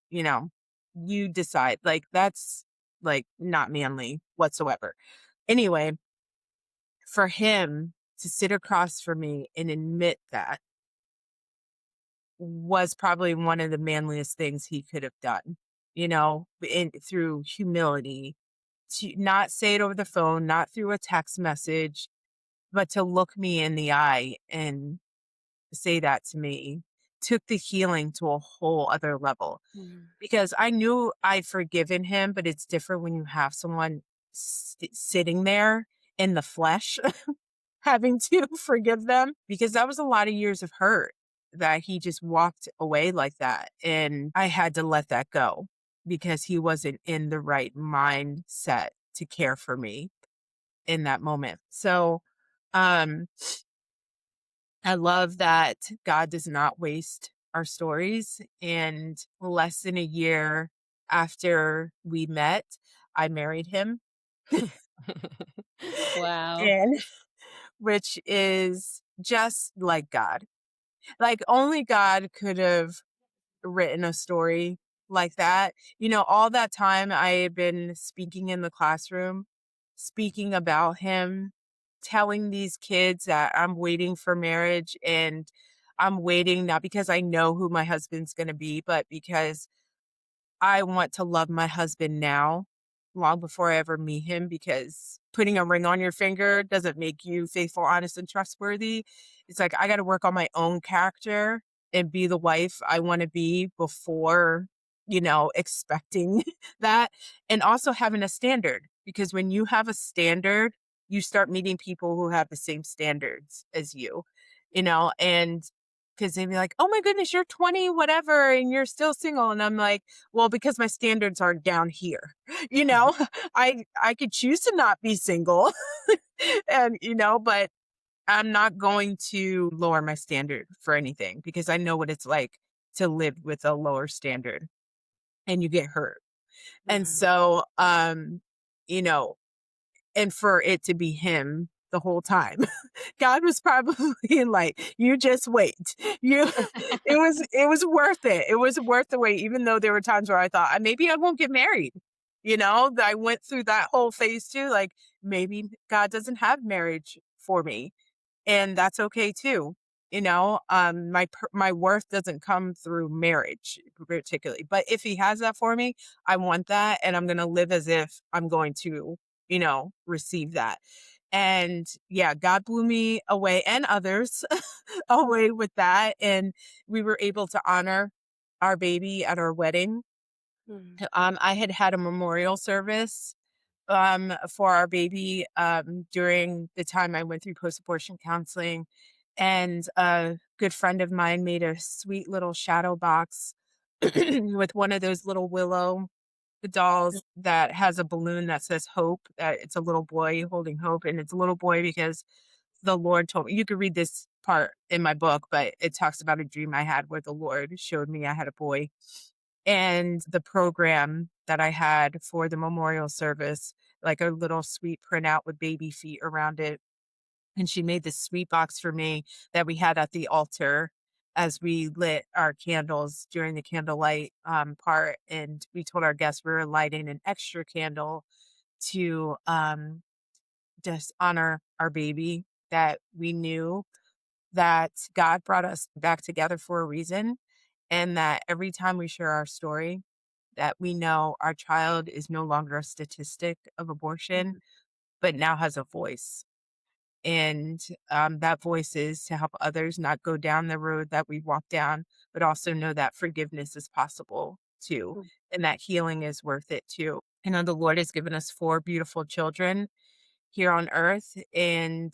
you know, you decide. Like that's like not manly whatsoever. Anyway, for him to sit across from me and admit that was probably one of the manliest things he could have done, through humility, to not say it over the phone, not through a text message, but to look me in the eye and say that to me took the healing to a whole other level Mm. because I knew I'd forgiven him, but it's different when you have someone sitting there in the flesh having to forgive them because that was a lot of years of hurt that he just walked away like that. And I had to let that go because he wasn't in the right mindset to care for me in that moment. So, um, I love that God does not waste our stories. And less than a year after we met, I married him. Wow. And which is just like God. Like only God could have written a story like that. All that time I had been speaking in the classroom, speaking about him, telling these kids that I'm waiting for marriage and I'm waiting not because I know who my husband's going to be, but because I want to love my husband now, long before I ever meet him, because putting a ring on your finger doesn't make you faithful, honest, and trustworthy. It's like I got to work on my own character and be the wife I want to be before, expecting that. And also having a standard, because when you have a standard, you start meeting people who have the same standards as and because they'd be like, oh my goodness, you're 20, whatever, and you're still single. And I'm like, well, because my standards are down here. You know, I could choose to not be single and but I'm not going to lower my standard for anything because I know what it's like to live with a lower standard and you get hurt. And Mhm. so you know, and for it to be him the whole time. God was probably like, you just wait. You it was worth it. It was worth the wait, even though there were times where I thought maybe I won't get married. that I went through that whole phase too. Like maybe God doesn't have marriage for me, and that's okay too. My worth doesn't come through marriage particularly, but if he has that for me, I want that, and I'm going to live as if I'm going to, receive that. And yeah, God blew me away and others away with that, and we were able to honor our baby at our wedding. Mm. I had a memorial service for our baby during the time I went through post-abortion counseling, and a good friend of mine made a sweet little shadow box with one of those little willow dolls that has a balloon that says hope, that it's a little boy holding hope, and it's a little boy because the Lord told me. You could read this part in my book, but it talks about a dream I had where the Lord showed me I had a boy. And the program that I had for the memorial service, like a little sweet printout with baby feet around it. And she made this sweet box for me that we had at the altar as we lit our candles during the candlelight part. And we told our guests we were lighting an extra candle to just honor our baby, that we knew that God brought us back together for a reason, and that every time we share our story, that we know our child is no longer a statistic of abortion, Mhm. but now has a voice. And that voice is to help others not go down the road that we walk down, but also know that forgiveness is possible too, Mm. and that healing is worth it too. I know the Lord has given us 4 beautiful children here on earth, and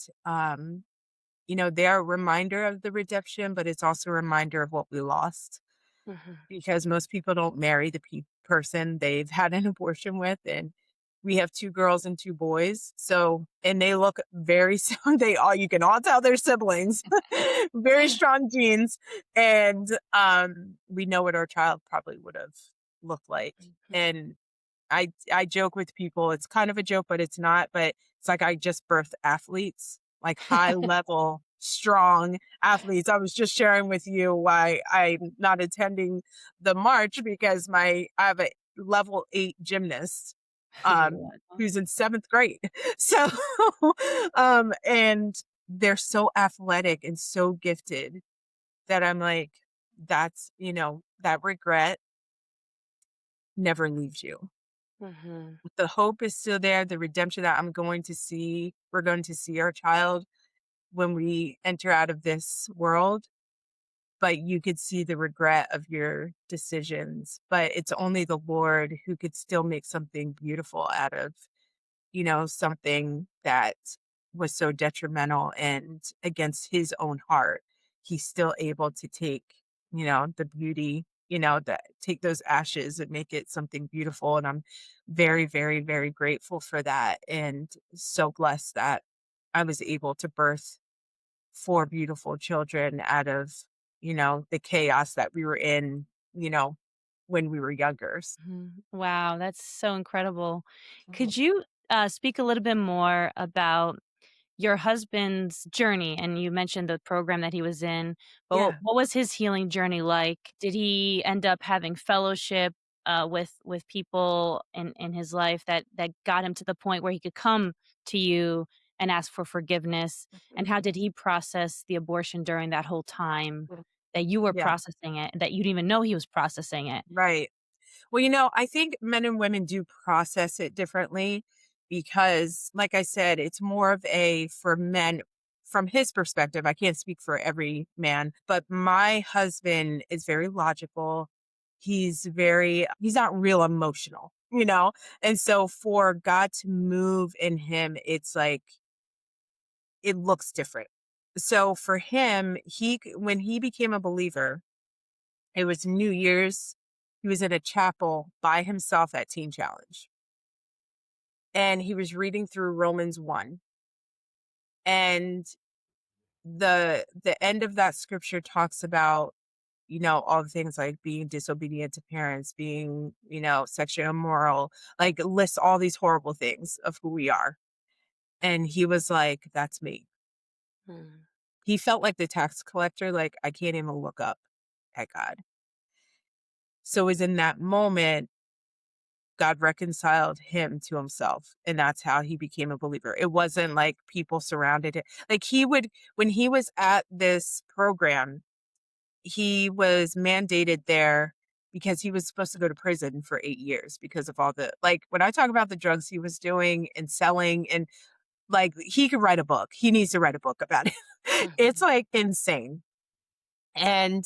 they're a reminder of the redemption, but it's also a reminder of what we lost, Mhm. because most people don't marry the person they've had an abortion with. And we have 2 girls and 2 boys. So, and they look very they all, you can all tell they're siblings, very strong genes. And we know what our child probably would have looked like. Mhm. And I joke with people, it's kind of a joke, but it's not, but it's like I just birthed athletes, like high level, strong athletes. I was just sharing with you why I'm not attending the march, because I have a level 8 gymnast Wow. who's in 7th grade. So and they're so athletic and so gifted that I'm like, that's, that regret never leaves you. Mhm. The hope is still there, the redemption that we're going to see our child when we enter out of this world, but you could see the regret of your decisions. But it's only the Lord who could still make something beautiful out of, something that was so detrimental and against his own heart. He's still able to take, the beauty, that take those ashes and make it something beautiful. And I'm very, very, very grateful for that. And so blessed that I was able to birth 4 beautiful children out of, the chaos that we were in, you know, when we were younger. Mhm. Wow, that's so incredible. Mhm. Could you speak a little bit more about your husband's journey? And you mentioned the program that he was in, but Yeah. what was his healing journey like? Did he end up having fellowship with people in his life that got him to the point where he could come to you and ask for forgiveness? And how did he process the abortion during that whole time that you were Yeah. processing it, that you didn't even know he was processing it? Right. Well, I think men and women do process it differently because, like I said, it's more of a for men from his perspective. I can't speak for every man, but my husband is very logical. He's not real emotional. And so for God to move in him, it's like it looks different. So for him, when he became a believer, it was New Year's. He was in a chapel by himself at Teen Challenge, and he was reading through Romans 1. And the end of that scripture talks about, all the things like being disobedient to parents, being, sexually immoral, like lists all these horrible things of who we are. And he was like, that's me. Mm. He felt like the tax collector, like I can't even look up at God. So it was in that moment God reconciled him to himself, and that's how he became a believer. It wasn't like people surrounded him. Like when he was at this program, he was mandated there because he was supposed to go to prison for 8 years because of all the, like, when I talk about the drugs he was doing and selling, and like, he could write a book. He needs to write a book about it. It's like insane. And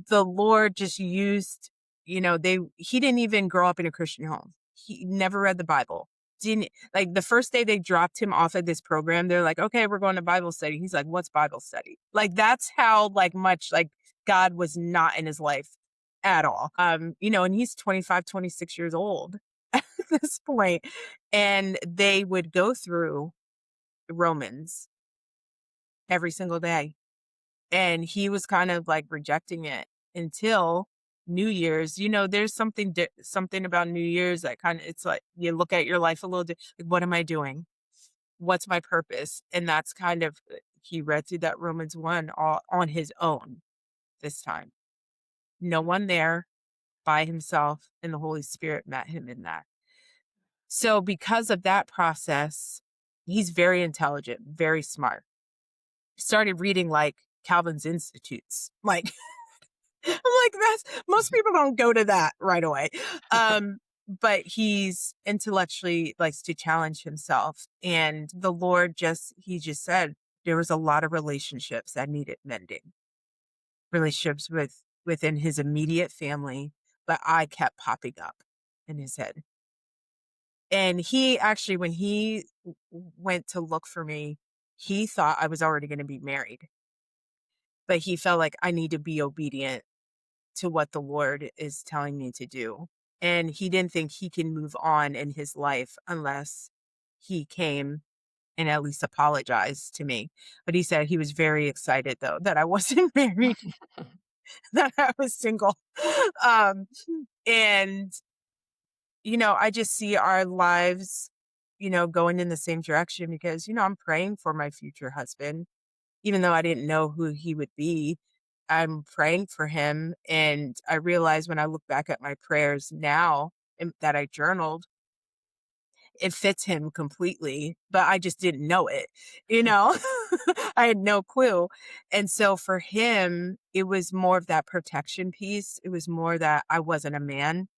the Lord just used, he didn't even grow up in a Christian home. He never read the Bible. Didn't like the first day they dropped him off at this program, they're like, okay, we're going to Bible study. He's like, what's Bible study? Like, that's how like much like God was not in his life at all. And he's 25, 26 years old at this point. And they would go through Romans every single day. And he was kind of like rejecting it until New Year's. There's something about New Year's that kind of, it's like you look at your life a little like, what am I doing? What's my purpose? And that's kind of, he read through that Romans 1 all on his own this time. No one there, by himself, and the Holy Spirit met him in that. So because of that process, he's very intelligent, very smart. Started reading like Calvin's Institutes. Like, I'm like, that's, most people don't go to that right away. But he's intellectually likes to challenge himself. And the Lord he just said there was a lot of relationships that needed mending. Relationships within his immediate family, but I kept popping up in his head. And he actually, when he went to look for me, he thought I was already going to be married. But he felt like I need to be obedient to what the Lord is telling me to do. And he didn't think he can move on in his life unless he came and at least apologized to me. But he said he was very excited though that I wasn't married, that I was single. Um, and I just see our lives, going in the same direction because, I'm praying for my future husband, even though I didn't know who he would be. I'm praying for him. And I realize when I look back at my prayers now and that I journaled, it fits him completely, but I just didn't know it, I had no clue. And so for him, it was more of that protection piece. It was more that I wasn't a man,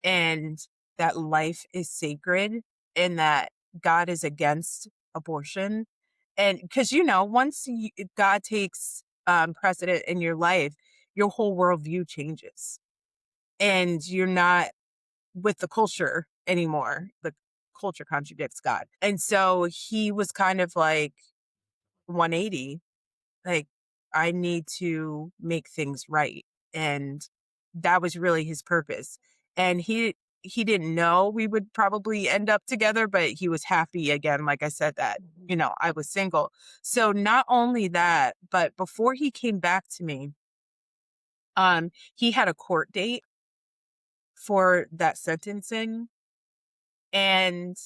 and that life is sacred, and that God is against abortion. And because, once God takes precedent in your life, your whole worldview changes, and you're not with the culture anymore. The culture contradicts God. And so he was kind of like 180, like, I need to make things right. And that was really his purpose. And he didn't know we would probably end up together, but he was happy again, like I said, that, I was single. So not only that, but before he came back to me, he had a court date for that sentencing, and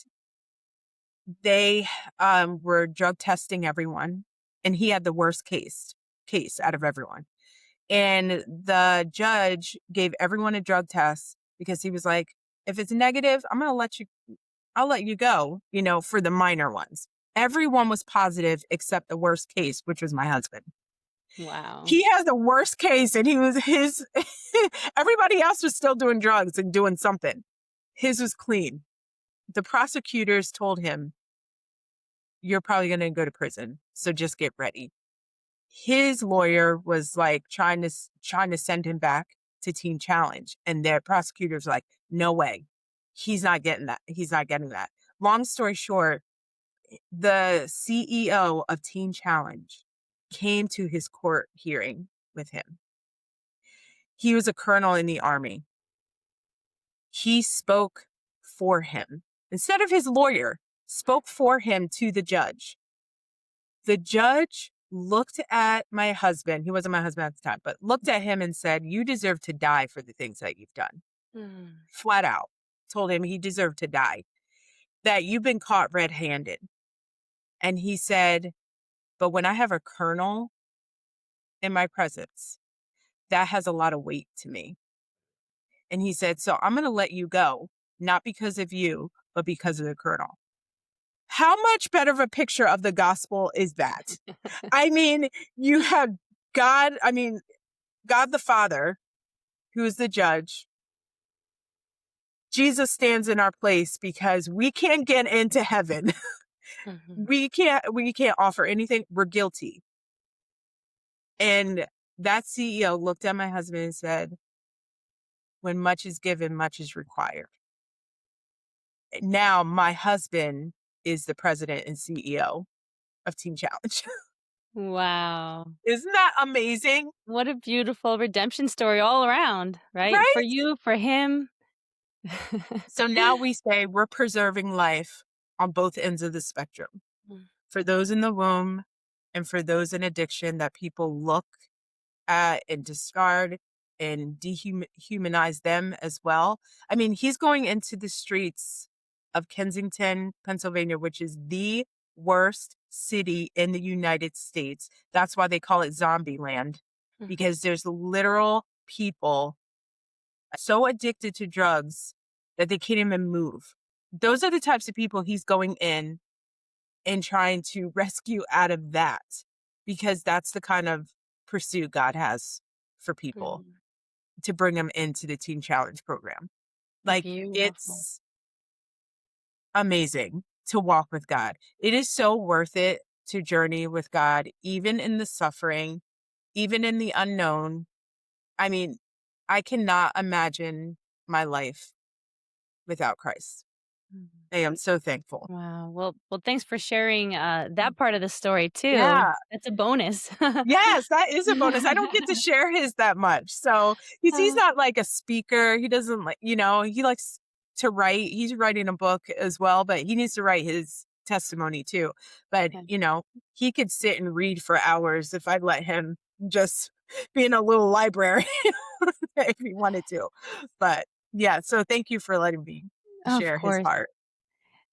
they were drug testing everyone, and he had the worst case out of everyone. And the judge gave everyone a drug test because he was like, if it's negative, I'll let you go, for the minor ones. Everyone was positive except the worst case, which was my husband. Wow. He has the worst case, and everybody else was still doing drugs and doing something. His was clean. The prosecutors told him, you're probably going to go to prison, so just get ready. His lawyer was like trying to send him back to Teen Challenge, and their prosecutors like, no way, he's not getting that. He's not getting that. Long story short, the CEO of Teen Challenge came to his court hearing with him. He was a colonel in the army. He spoke for him instead of his lawyer. Spoke for him to the judge. The judge looked at my husband. He wasn't my husband at the time, but looked at him and said, you deserve to die for the things that you've done. Flat out told him he deserved to die, that you've been caught red-handed. And he said, but when I have a colonel in my presence, that has a lot of weight to me. And he said, so I'm going to let you go, not because of you, but because of the colonel. How much better of a picture of the gospel is that? I mean, you have God, God the Father, who is the judge. Jesus stands in our place because we can't get into heaven. Mhm. we can't offer anything. We're guilty. And that CEO looked at my husband and said, when much is given, much is required. Now my husband is the president and CEO of Team Challenge. Wow. Isn't that amazing? What a beautiful redemption story all around, right? For Right? you, for him. So now we say we're preserving life on both ends of the spectrum. Mm. For those in the womb and for those in addiction that people look at and discard and dehumanize them as well. I mean, he's going into the streets of Kensington, Pennsylvania, which is the worst city in the United States. That's why they call it Zombie Land, Mhm. because there's literal people so addicted to drugs that they can't even move. Those are the types of people he's going in and trying to rescue out of that, because that's the kind of pursuit God has for people, Mhm. to bring them into the Teen Challenge program. Like, Beautiful. it's amazing to walk with God. It is so worth it to journey with God, even in the suffering, even in the unknown. I mean, I cannot imagine my life without Christ. Mhm. I am so thankful. Wow. Well, thanks for sharing that part of the story too. Yeah. That's a bonus. Yes, that is a bonus. I don't get to share his that much. So he's Uh, not like a speaker. He doesn't like, he likes to write. He's writing a book as well, but he needs to write his testimony too. But, okay. he could sit and read for hours if I'd let him just be in a little library if he wanted to. But yeah, so thank you for letting me Of share his course. heart.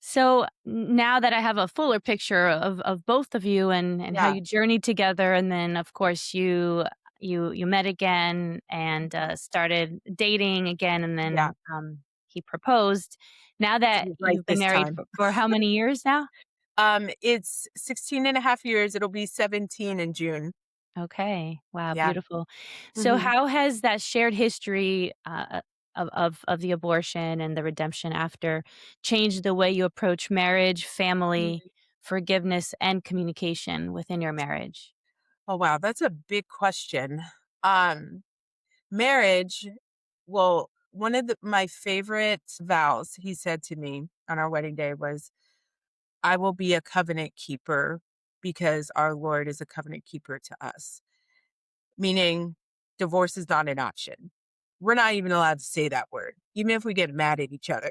So now that I have a fuller picture of both of you and how Yeah. you journeyed together, and then of course you met again and started dating again, and Yeah. then he proposed. Now that He's right you've been this married time. for how many years now? It's 16 and a half years. It'll be 17 in June. Okay. Wow, Yeah. beautiful. So Mhm. how has that shared history of the abortion and the redemption after changed the way you approach marriage, family, Mhm. forgiveness, and communication within your marriage? Oh, wow. That's a big question. Um, Marriage, well, one of my favorite vows he said to me on our wedding day was, I will be a covenant keeper because our Lord is a covenant keeper to us. Meaning divorce is not an option. We're not even allowed to say that word, even if we get mad at each other.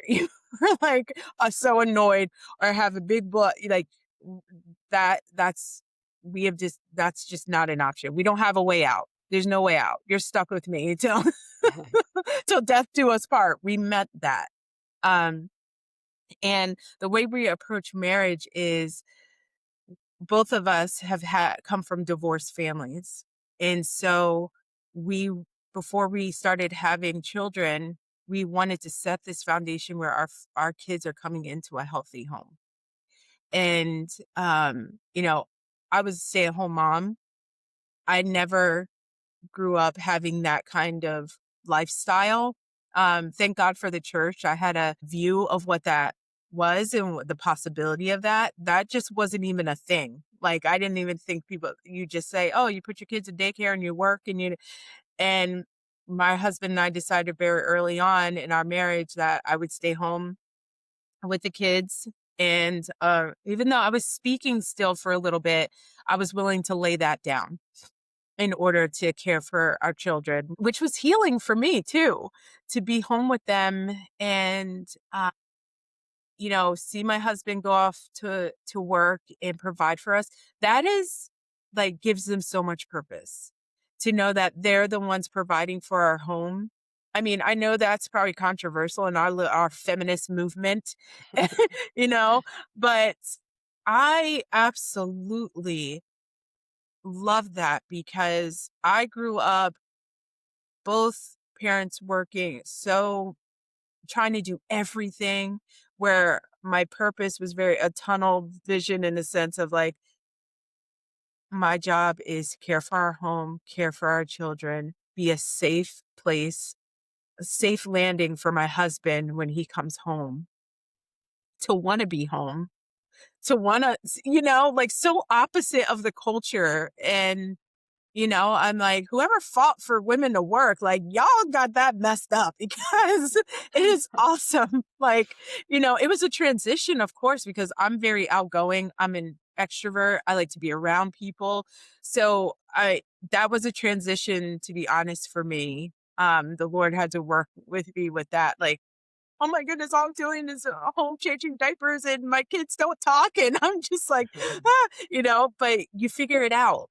We're like so annoyed or have a big blood, like w- that's we have just that's just not an option. We don't have a way out. There's no way out. You're stuck with me until till death do us part. We meant that. Um, and the way we approach marriage is both of us have had come from divorced families. And so we before we started having children, we wanted to set this foundation where our kids are coming into a healthy home. And I was a stay-at-home mom. I never grew up having that kind of lifestyle. Thank God for the church. I had a view of what that was and the possibility of that. That just wasn't even a thing. Like, I didn't even think you just say, oh, you put your kids in daycare and you work and my husband and I decided very early on in our marriage that I would stay home with the kids. And even though I was speaking still for a little bit, I was willing to lay that down in order to care for our children, which was healing for me too, to be home with them and, see my husband go off to work and provide for us. That is like gives them so much purpose to know that they're the ones providing for our home. I mean, I know that's probably controversial in our feminist movement, you know, but I absolutely love that because I grew up both parents working, so trying to do everything, where my purpose was very a tunnel vision in the sense of like, my job is to care for our home, care for our children, be a safe place, a safe landing for my husband when he comes home, to want to be home, to want to, like so opposite of the culture. And I'm like, whoever fought for women to work, like, y'all got that messed up because it is awesome. Like, it was a transition, of course, because I'm very outgoing. I'm an extrovert. I like to be around people. So that was a transition, to be honest, for me. The Lord had to work with me with that. Like, oh my goodness, all I'm doing is home changing diapers and my kids don't talk. And I'm just like, but you figure it out.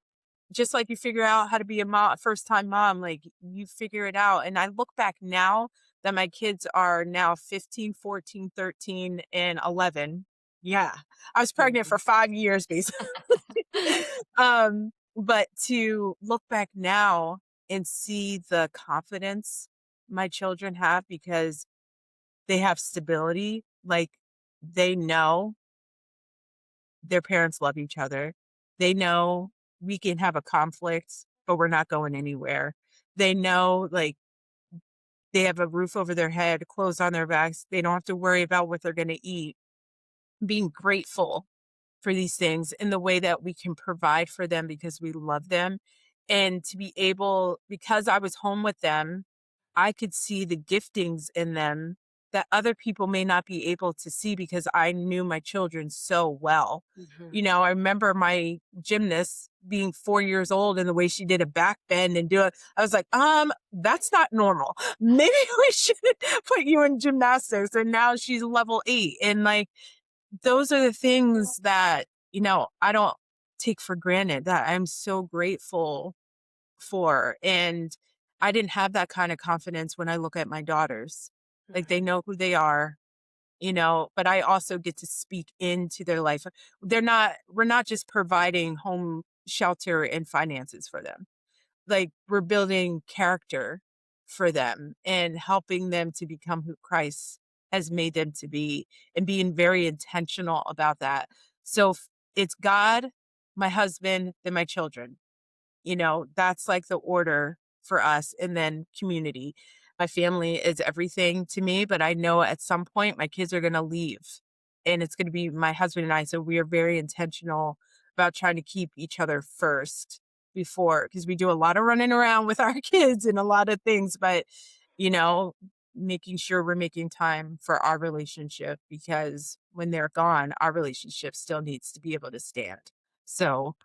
Just like you figure out how to be a mom, first time mom, like you figure it out. And I look back now that my kids are now 15, 14, 13, and 11. Yeah. I was pregnant for 5 years, basically. But to look back now and see the confidence my children have because they have stability, like they know their parents love each other. They know we can have a conflict, but we're not going anywhere. They know, like, they have a roof over their head, clothes on their backs. They don't have to worry about what they're going to eat. Being grateful for these things in the way that we can provide for them because we love them. And to be able, because I was home with them, I could see the giftings in them that other people may not be able to see because I knew my children so well. Mhm. I remember my gymnast being 4 years old and the way she did a back bend and do it. I was like, that's not normal. Maybe we should put you in gymnastics. And now she's level 8. And like, those are the things that, I don't take for granted, that I'm so grateful for. And I didn't have that kind of confidence when I look at my daughters. Like they know who they are, but I also get to speak into their life. We're not just providing home, shelter, and finances for them. Like we're building character for them and helping them to become who Christ has made them to be and being very intentional about that. So it's God, my husband, then my children. That's like the order for us. And then community. My family is everything to me, but I know at some point my kids are going to leave and it's going to be my husband and I. So we are very intentional about trying to keep each other first before, because we do a lot of running around with our kids and a lot of things, but, you know, making sure we're making time for our relationship, because when they're gone, our relationship still needs to be able to stand. So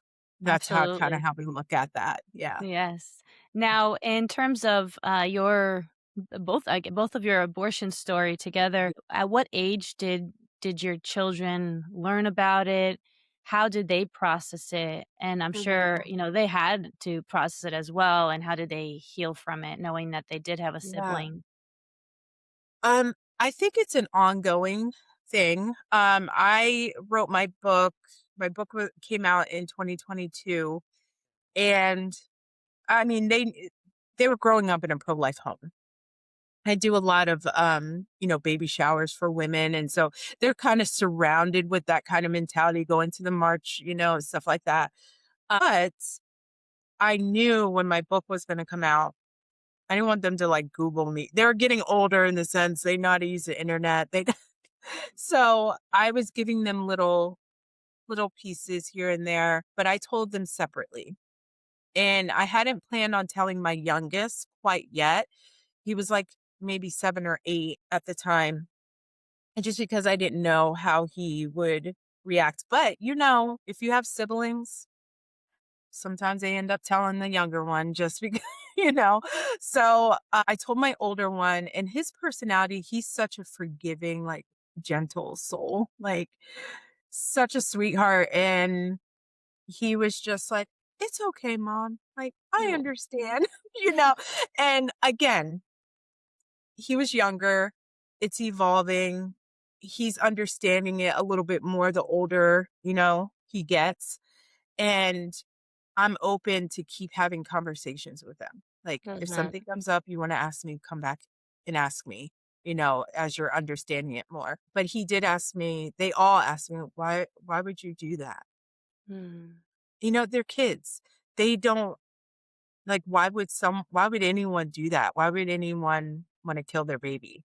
that's how kind of Absolutely. how we look at that. Yeah. Yes. Now, in terms of your both of your abortion story together, at what age did your children learn about it? How did they process it? And I'm sure, Mhm. they had to process it as well. And how did they heal from it, knowing that they did have a Yeah. sibling? I think it's an ongoing thing. I wrote my book. My book came out in 2022, and I mean they were growing up in a pro-life home. I do a lot of baby showers for women, and so they're kind of surrounded with that kind of mentality, going to the march, stuff like that. But I knew when my book was going to come out, I didn't want them to like Google me. They're getting older in the sense they know how to use the internet. So I was giving them little pieces here and there, but I told them separately. And I hadn't planned on telling my youngest quite yet. He was like maybe 7 or 8 at the time. And just because I didn't know how he would react. But if you have siblings, sometimes they end up telling the younger one just because, you know. So I told my older one, and his personality, he's such a forgiving, like gentle soul, like such a sweetheart. And he was just like, it's okay, mom. Like, I No. understand, you know. And again, he was younger, it's evolving. He's understanding it a little bit more the older, he gets. And I'm open to keep having conversations with them. Like, if Mhm. something comes up, you want to ask me, come back and ask me, as you're understanding it more. But he did ask me, they all asked me, why would you do that? Mm. They're kids. They don't like, why would anyone do that? Why would anyone want to kill their baby?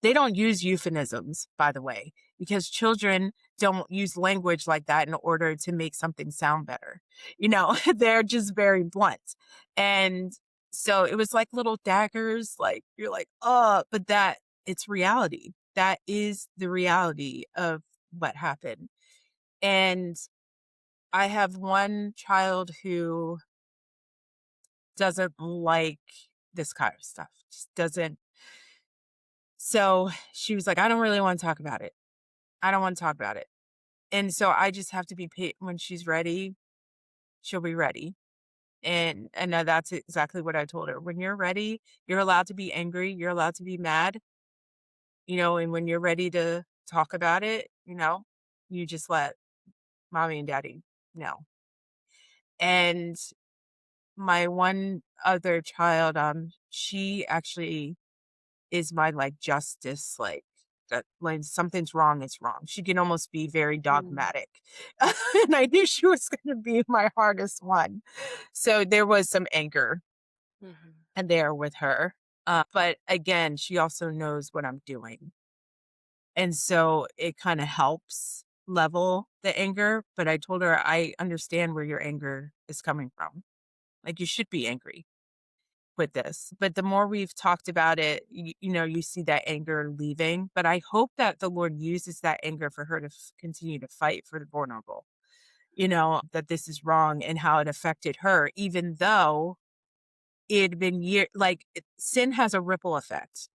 They don't use euphemisms, by the way, because children don't use language like that in order to make something sound better. They're just very blunt. And so it was like little daggers, like you're like, oh, but it's reality. That is the reality of what happened. And I have one child who doesn't like this kind of stuff, just doesn't. So she was like, I don't really want to talk about it. I don't want to talk about it. And so I just have to be when she's ready, she'll be ready. And that's exactly what I told her. When you're ready, you're allowed to be angry, you're allowed to be mad, and when you're ready to talk about it, you just let mommy and daddy know. And my one other child, she actually is my like justice, like that when something's wrong, it's wrong. She can almost be very Mm. dogmatic. And I knew she was gonna be my hardest one. So there was some anger Mhm. and there with her. But again, she also knows what I'm doing. And so it kind of helps level the anger. But I told her I understand where your anger is coming from. Like you should be angry with this. But the more we've talked about it, you see that anger leaving. But I hope that the Lord uses that anger for her to continue to fight for the vulnerable, that this is wrong and how it affected her, even though it had been sin has a ripple effect.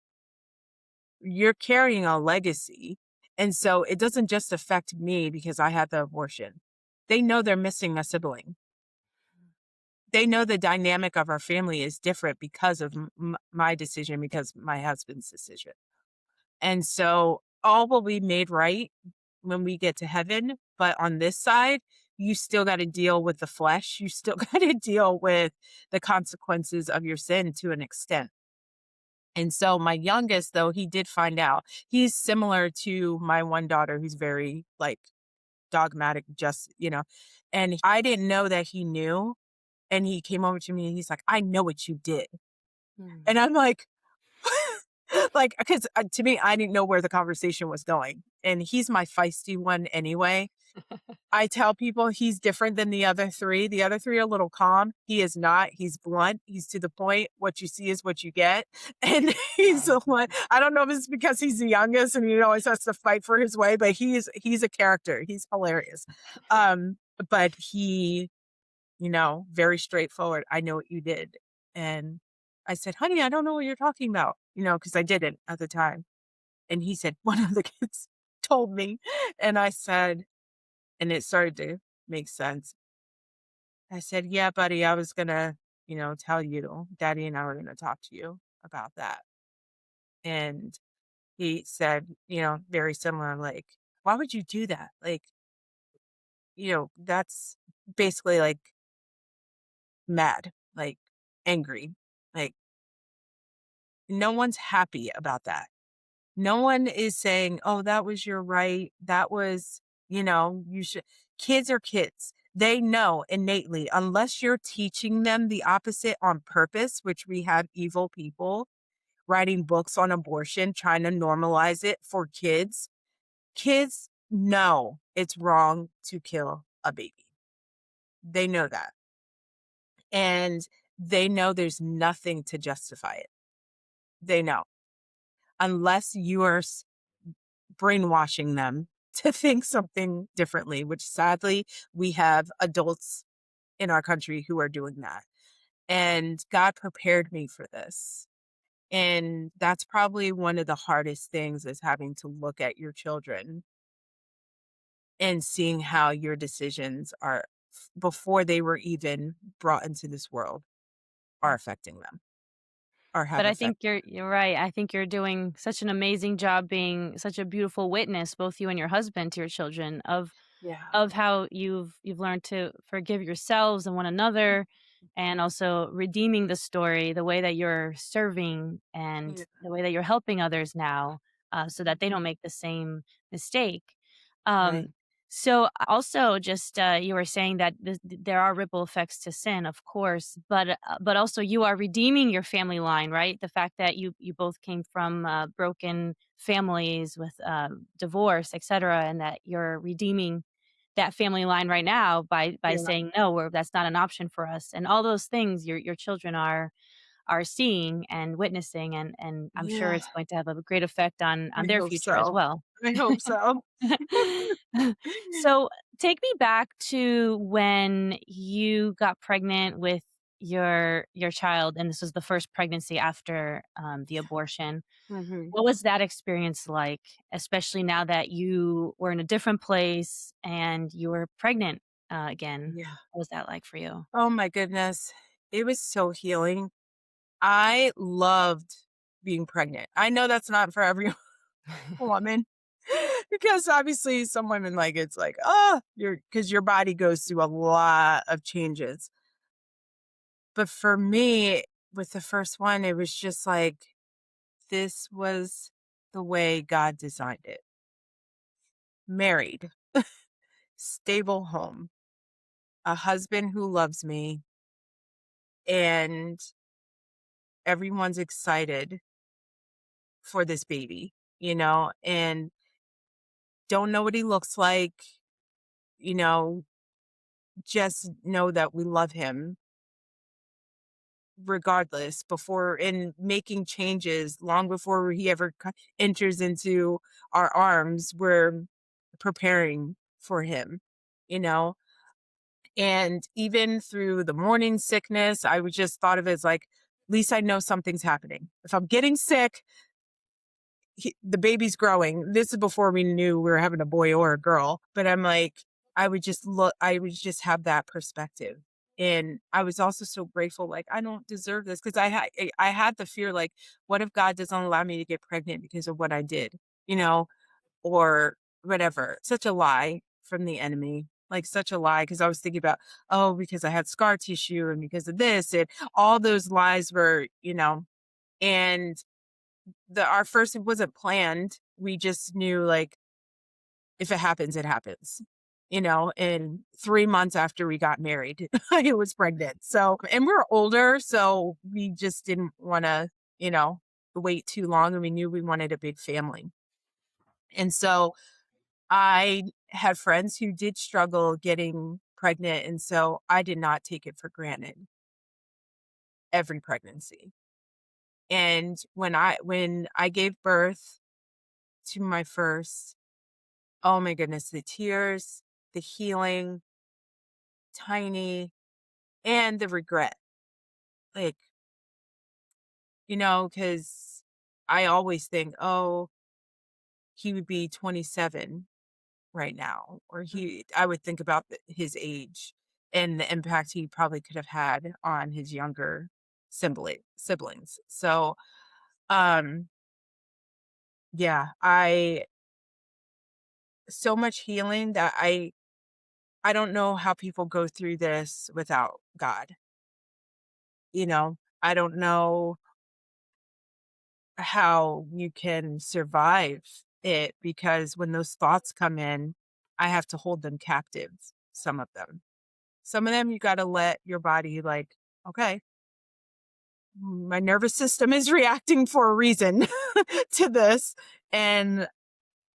You're carrying a legacy. And so it doesn't just affect me because I had the abortion. They know they're missing a sibling. They know the dynamic of our family is different because of my decision, because my husband's decision. And so all will be made right when we get to heaven. But on this side, you still got to deal with the flesh. You still got to deal with the consequences of your sin to an extent. And so my youngest, though, he did find out. He's similar to my one daughter who's very like dogmatic, and I didn't know that he knew. And he came over to me and he's like, I know what you did. Mm. And I'm like, like, because to me, I didn't know where the conversation was going. And he's my feisty one anyway. I tell people he's different than the other three. The other three are a little calm. He is not. He's blunt. He's to the point. What you see is what you get. And he's the one. I don't know if it's because he's the youngest and he always has to fight for his way, but he's a character. He's hilarious. Um, but he, very straightforward. I know what you did. And I said, honey, I don't know what you're talking about, because I didn't at the time. And he said, one of the kids told me. And I said, and it started to make sense. I said, yeah, buddy, I was going to, tell you, daddy and I were going to talk to you about that. And he said, very similar, like, why would you do that? Like, that's basically like mad, like angry. Like, no one's happy about that. No one is saying, "Oh, that was your right. That was, you should." Kids are kids. They know innately, unless you're teaching them the opposite on purpose, which we have evil people writing books on abortion, trying to normalize it for kids. Kids know it's wrong to kill a baby. They know that. And they know there's nothing to justify it. They know. Unless you are brainwashing them to think something differently, which sadly we have adults in our country who are doing that. And God prepared me for this. And that's probably one of the hardest things is having to look at your children and seeing how your decisions are before they were even brought into this world are affecting them or But have I think affected. you're right. I think you're doing such an amazing job being such a beautiful witness, both you and your husband, to your children, Yeah. of how you've learned to forgive yourselves and one another, and also redeeming the story, the way that you're serving and Yeah. the way that you're helping others now, so that they don't make the same mistake. Um, Right. so also just you were saying that there are ripple effects to sin, of course, but also you are redeeming your family line, right? The fact that you both came from broken families with divorce, etc., and that you're redeeming that family line right now by Yeah. saying no, that's not an option for us, and all those things your children are seeing and witnessing, and I'm sure Yeah. it's going to have a great effect on I their hope future as so. well. I hope so. So, take me back to when you got pregnant with your child, and this was the first pregnancy after, the abortion. Hmm. What was that experience like, especially now that you were in a different place and you were pregnant, again? Yeah. What was that like for you? Oh my goodness. It was so healing. I loved being pregnant. I know that's not for every woman because obviously some women like it's like, oh, because your body goes through a lot of changes. But for me, with the first one, it was just like, this was the way God designed it. Married, stable home, a husband who loves me, and everyone's excited for this baby, and don't know what he looks like, you know, just know that we love him regardless before and making changes long before he ever enters into our arms. We're preparing for him, you know, and even through the morning sickness, I would just thought of it as like, at least I know something's happening. If I'm getting sick, the baby's growing. This is before we knew we were having a boy or a girl, but I'm like, I would just have that perspective. And I was also so grateful, like, I don't deserve this because I had the fear, like, what if God doesn't allow me to get pregnant because of what I did, you know, or whatever. Such a lie from the enemy, like such a lie. Because I was thinking about, oh, because I had scar tissue and because of this, and all those lies were, and our first it wasn't planned. We just knew like if it happens, it happens. And 3 months after we got married, I was pregnant. So, and we were older, so we just didn't want to, you know, wait too long, and we knew we wanted a big family. And so I had friends who did struggle getting pregnant, and so I did not take it for granted every pregnancy. And when I gave birth to my first, oh my goodness, the tears, the healing, tiny, and the regret. Like, because I always think, oh, he would be 27 right now, or I would think about his age and the impact he probably could have had on his younger siblings. So, um, yeah, so much healing that I don't know how people go through this without God. I don't know how you can survive it because when those thoughts come in, I have to hold them captive, some of them. Some of them you got to let your body like, okay, my nervous system is reacting for a reason to this. And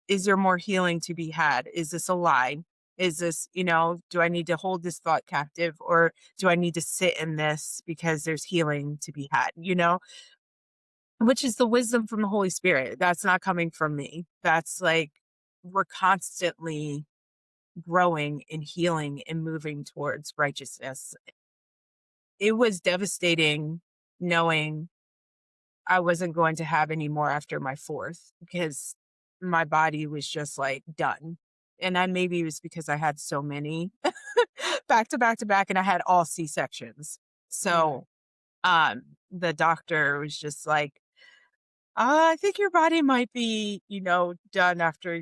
is there more healing to be had? Is this a lie? Is this, do I need to hold this thought captive, or do I need to sit in this because there's healing to be had, which is the wisdom from the Holy Spirit. That's not coming from me. That's like we're constantly growing and healing and moving towards righteousness. It was devastating knowing I wasn't going to have any more after my fourth because my body was just like done. And I maybe it was because I had so many back to back to back, and I had all C-sections. So the doctor was just like, I think your body might be, done after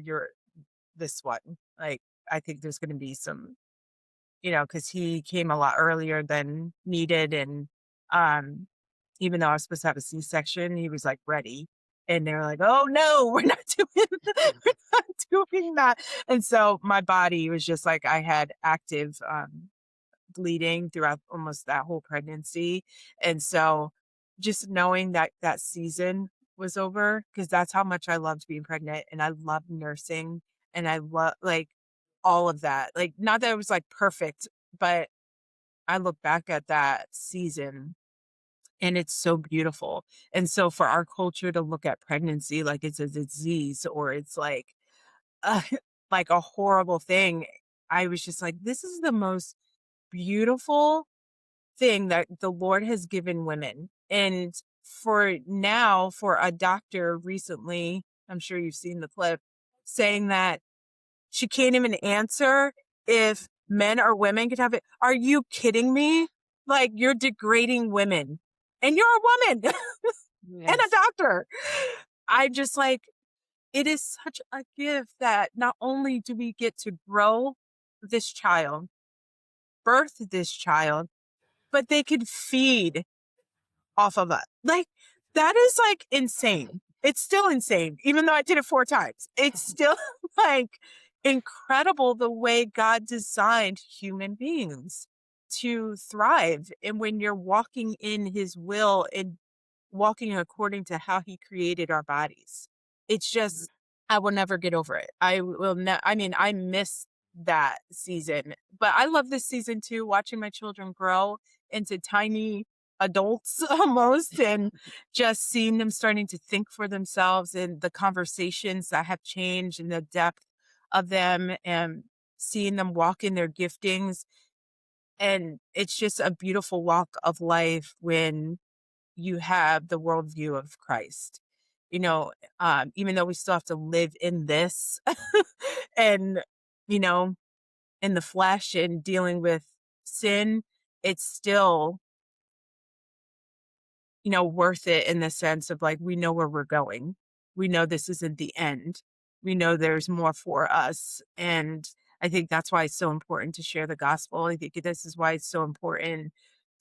this one. Like, I think there's going to be some because he came a lot earlier than needed. And um, even though I was supposed to have a C-section, he was like ready. And they were like, "Oh no, we're not doing, we're not doing that." And so my body was just like, I had active bleeding throughout almost that whole pregnancy. And so just knowing that that season was over, because that's how much I loved being pregnant and I loved nursing and I love like all of that. Like, not that it was like perfect, but I look back at that season and it's so beautiful. And so for our culture to look at pregnancy like it's a disease or it's uh, like a horrible thing, I was just like, this is the most beautiful thing that the Lord has given women. And for now, for a doctor recently, I'm sure you've seen the clip, saying that she can't even answer if men or women could have it. Are you kidding me? Like, you're degrading women and you're a woman and a Yes. doctor. I just like, it is such a gift that not only do we get to grow this child, birth this child, but they could feed off of us. Like, that is like insane. It's still insane, even though I did it 4 times. It's still like incredible the way God designed human beings to thrive. And when you're walking in his will and walking according to how he created our bodies, it's just, I will never get over it. I will I mean, I miss that season, but I love this season too, watching my children grow into tiny adults almost, and just seeing them starting to think for themselves and the conversations that have changed and the depth of them, and seeing them walk in their giftings. And it's just a beautiful walk of life when you have the worldview of Christ. You know, even though we still have to live in this and, you know, in the flesh and dealing with sin, it's still, worth it in the sense of like, we know where we're going. We know this isn't the end. We know there's more for us. And I think that's why it's so important to share the gospel. I think this is why it's so important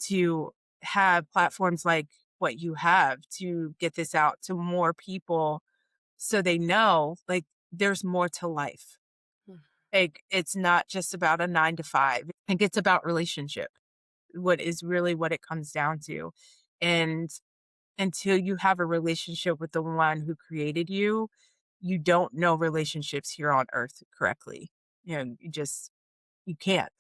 to have platforms like what you have to get this out to more people so they know like there's more to life. Mm. Like, it's not just about a 9 to 5. Like, it's about relationship. What is really what it comes down to. And until you have a relationship with the one who created you, you don't know relationships here on earth correctly. You can't.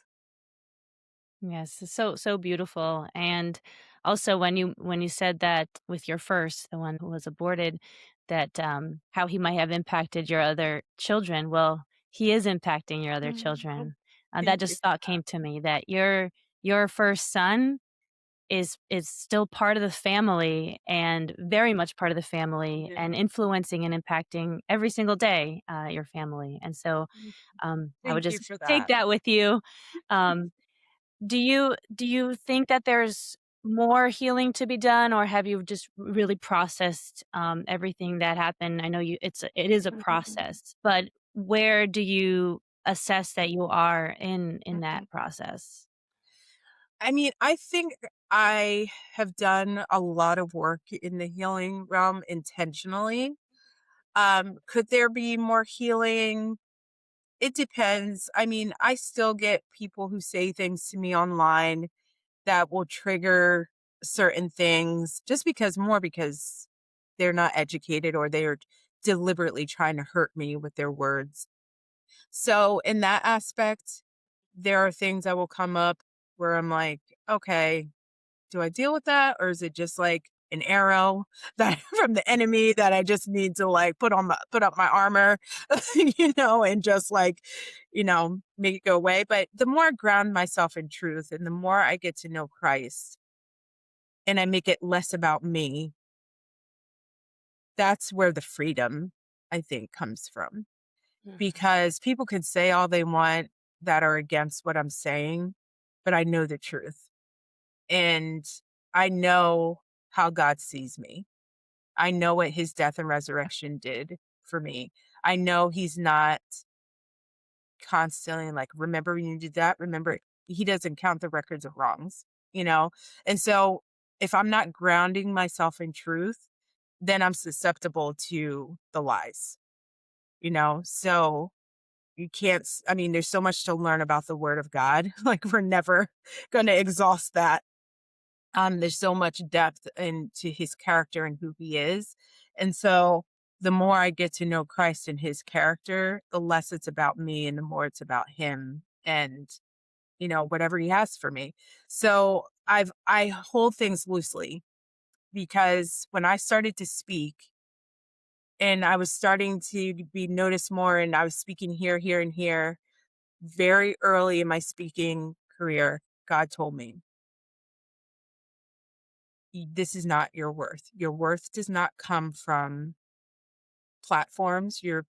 Yes, it's so beautiful. And also when you said that with your first, the one who was aborted, that how he might have impacted your other children. Well, he is impacting your other Oh, children. That thank you just for thought came to me that your first son is still part of the family and very much part of the family that. and influencing and impacting every single day your family. And so I would Thank you just for take that. that with you. Um, do you think that there's more healing to be done, or have you just really processed, everything that happened? I know it is a process, but where do you assess that you are in that process? I mean, I think I have done a lot of work in the healing realm intentionally. Could there be more healing? It depends. I mean, I still get people who say things to me online that will trigger certain things just because they're not educated or they're deliberately trying to hurt me with their words. So, in that aspect, there are things that will come up where I'm like, okay, do I deal with that? Or is it just like an arrow that from the enemy that I just need to like put up my armor, and just like, make it go away. But the more I ground myself in truth and the more I get to know Christ and I make it less about me, that's where the freedom I think comes from. Mhm. Because people can say all they want that are against what I'm saying, but I know the truth. And I know how God sees me. I know what his death and resurrection did for me. I know he's not constantly like, remember when you did that? Remember. he doesn't count the records of wrongs, you know? And so if I'm not grounding myself in truth, then I'm susceptible to the lies, you know? So you can't, I mean, there's so much to learn about the word of God. Like we're never going to exhaust that. There's so much depth into his character and who he is. And so the more I get to know Christ and his character, the less it's about me and the more it's about him and, you know, whatever he has for me. So I hold things loosely because when I started to speak and I was starting to be noticed more and I was speaking here, here, and here, very early in my speaking career, God told me, this is not your worth. Your worth does not come from platforms. Your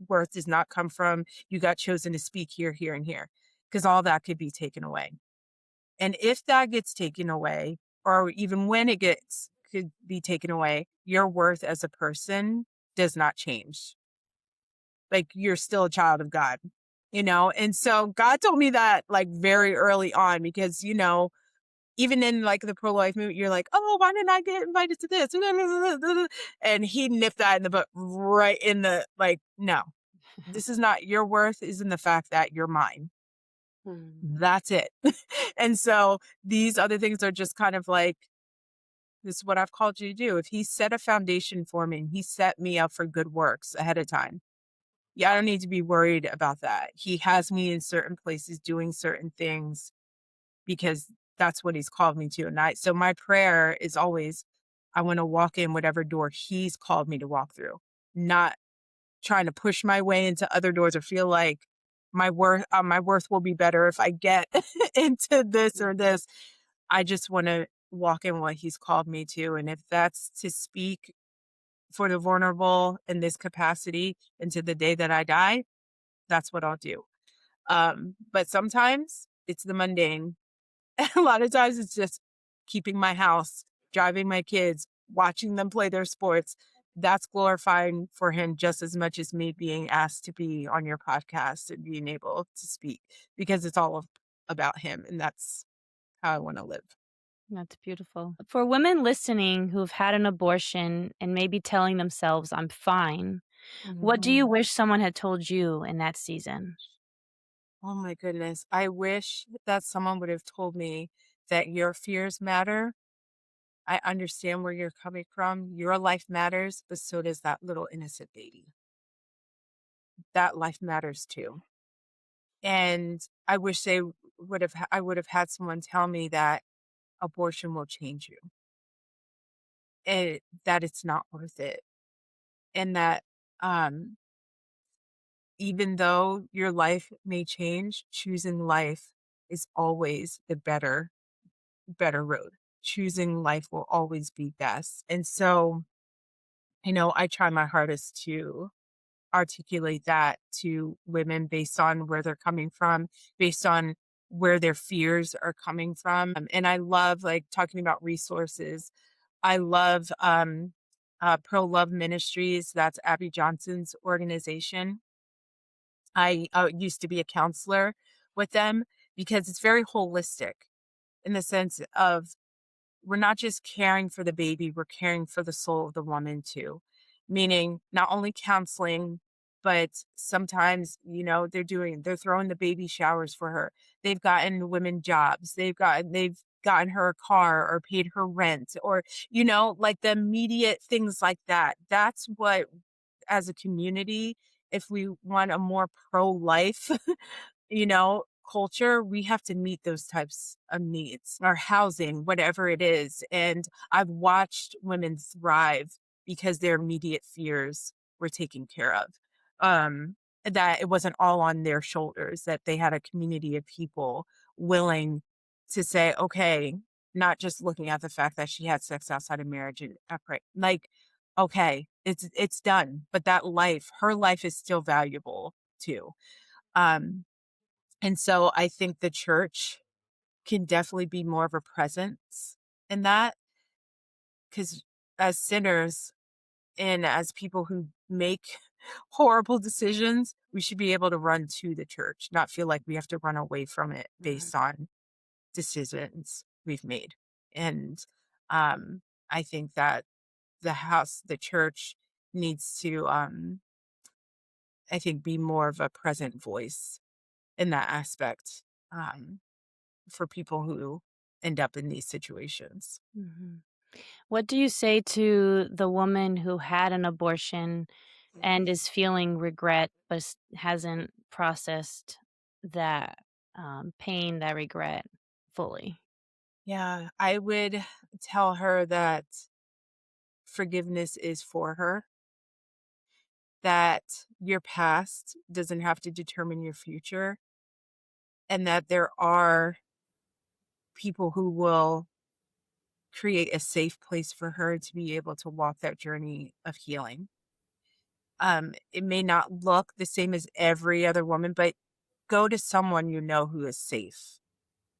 worth does not come from you got chosen to speak here, here, and here, because all that could be taken away. And if that gets taken away, or even when it gets could be taken away, your worth as a person does not change. Like you're still a child of God, you know? And so God told me that like very early on because, you know, even in like the pro-life movement, you're like, oh, why didn't I get invited to this? And he nipped that in the butt right in the like, no, this is not your worth is in the fact that you're mine. Hmm. That's it. And so these other things are just kind of like, this is what I've called you to do. If he set a foundation for me and he set me up for good works ahead of time, yeah, I don't need to be worried about that. He has me in certain places doing certain things because that's what he's called me to. So my prayer is always, I want to walk in whatever door he's called me to walk through, not trying to push my way into other doors or feel like my worth will be better if I get into this or this. I just want to walk in what he's called me to. And if that's to speak for the vulnerable in this capacity into the day that I die, that's what I'll do. But sometimes it's the mundane. A lot of times it's just keeping my house, driving my kids, watching them play their sports. That's glorifying for him just as much as me being asked to be on your podcast and being able to speak because it's all about him. And that's how I want to live. That's beautiful. For women listening who've had an abortion and maybe telling themselves, I'm fine, what do you Mhm. wish someone had told you in that season? Oh my goodness. I wish that someone would have told me that your fears matter. I understand where you're coming from. Your life matters, but so does that little innocent baby. That life matters too. And I wish I would have had someone tell me that abortion will change you and that it's not worth it. And that um even though your life may change, choosing life is always the better road. Choosing life will always be best. And so, you know, I try my hardest to articulate that to women based on where they're coming from, based on where their fears are coming from. And I love like talking about resources. I love Pro Love Ministries. That's Abby Johnson's organization. I used to be a counselor with them because it's very holistic in the sense of we're not just caring for the baby, we're caring for the soul of the woman too. Meaning not only counseling, but sometimes, you know, they're throwing the baby showers for her. They've gotten women jobs. They've gotten her a car or paid her rent or, you know, like the immediate things like that. That's what as a community, if we want a more pro-life you know, culture, we have to meet those types of needs or housing, whatever it is. And I've watched women thrive because their immediate fears were taken care of. That it wasn't all on their shoulders, that they had a community of people willing to say, okay, not just looking at the fact that she had sex outside of marriage and like, okay, it's done. But that life, her life is still valuable too. Um, and so I think the church can definitely be more of a presence in that because as sinners and as people who make horrible decisions, we should be able to run to the church, not feel like we have to run away from it Mhm. based on decisions we've made. And um, I think that the church needs to, I think, be more of a present voice in that aspect, um, for people who end up in these situations. Mhm. What do you say to the woman who had an abortion and is feeling regret but hasn't processed that pain, that regret fully? Yeah, I would tell her that forgiveness is for her, that your past doesn't have to determine your future, and that there are people who will create a safe place for her to be able to walk that journey of healing. It may not look the same as every other woman, but go to someone you know who is safe,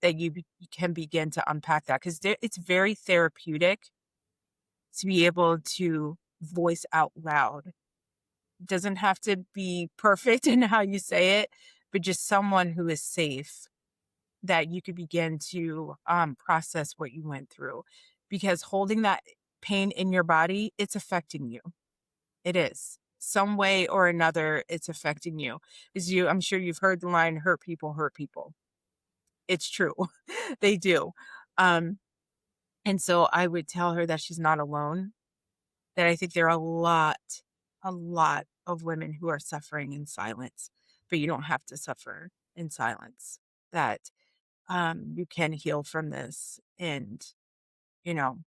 that you can begin to unpack that, because it's very therapeutic to be able to voice out loud. It doesn't have to be perfect in how you say it, but just someone who is safe, that you could begin to process what you went through, because holding that pain in your body, it's affecting you. It is. Some way or another, it's affecting you. As I'm sure you've heard the line, hurt people hurt people. It's true. They do. Um, and so I would tell her that she's not alone, that I think there are a lot of women who are suffering in silence, but you don't have to suffer in silence. That you can heal from this and, you know,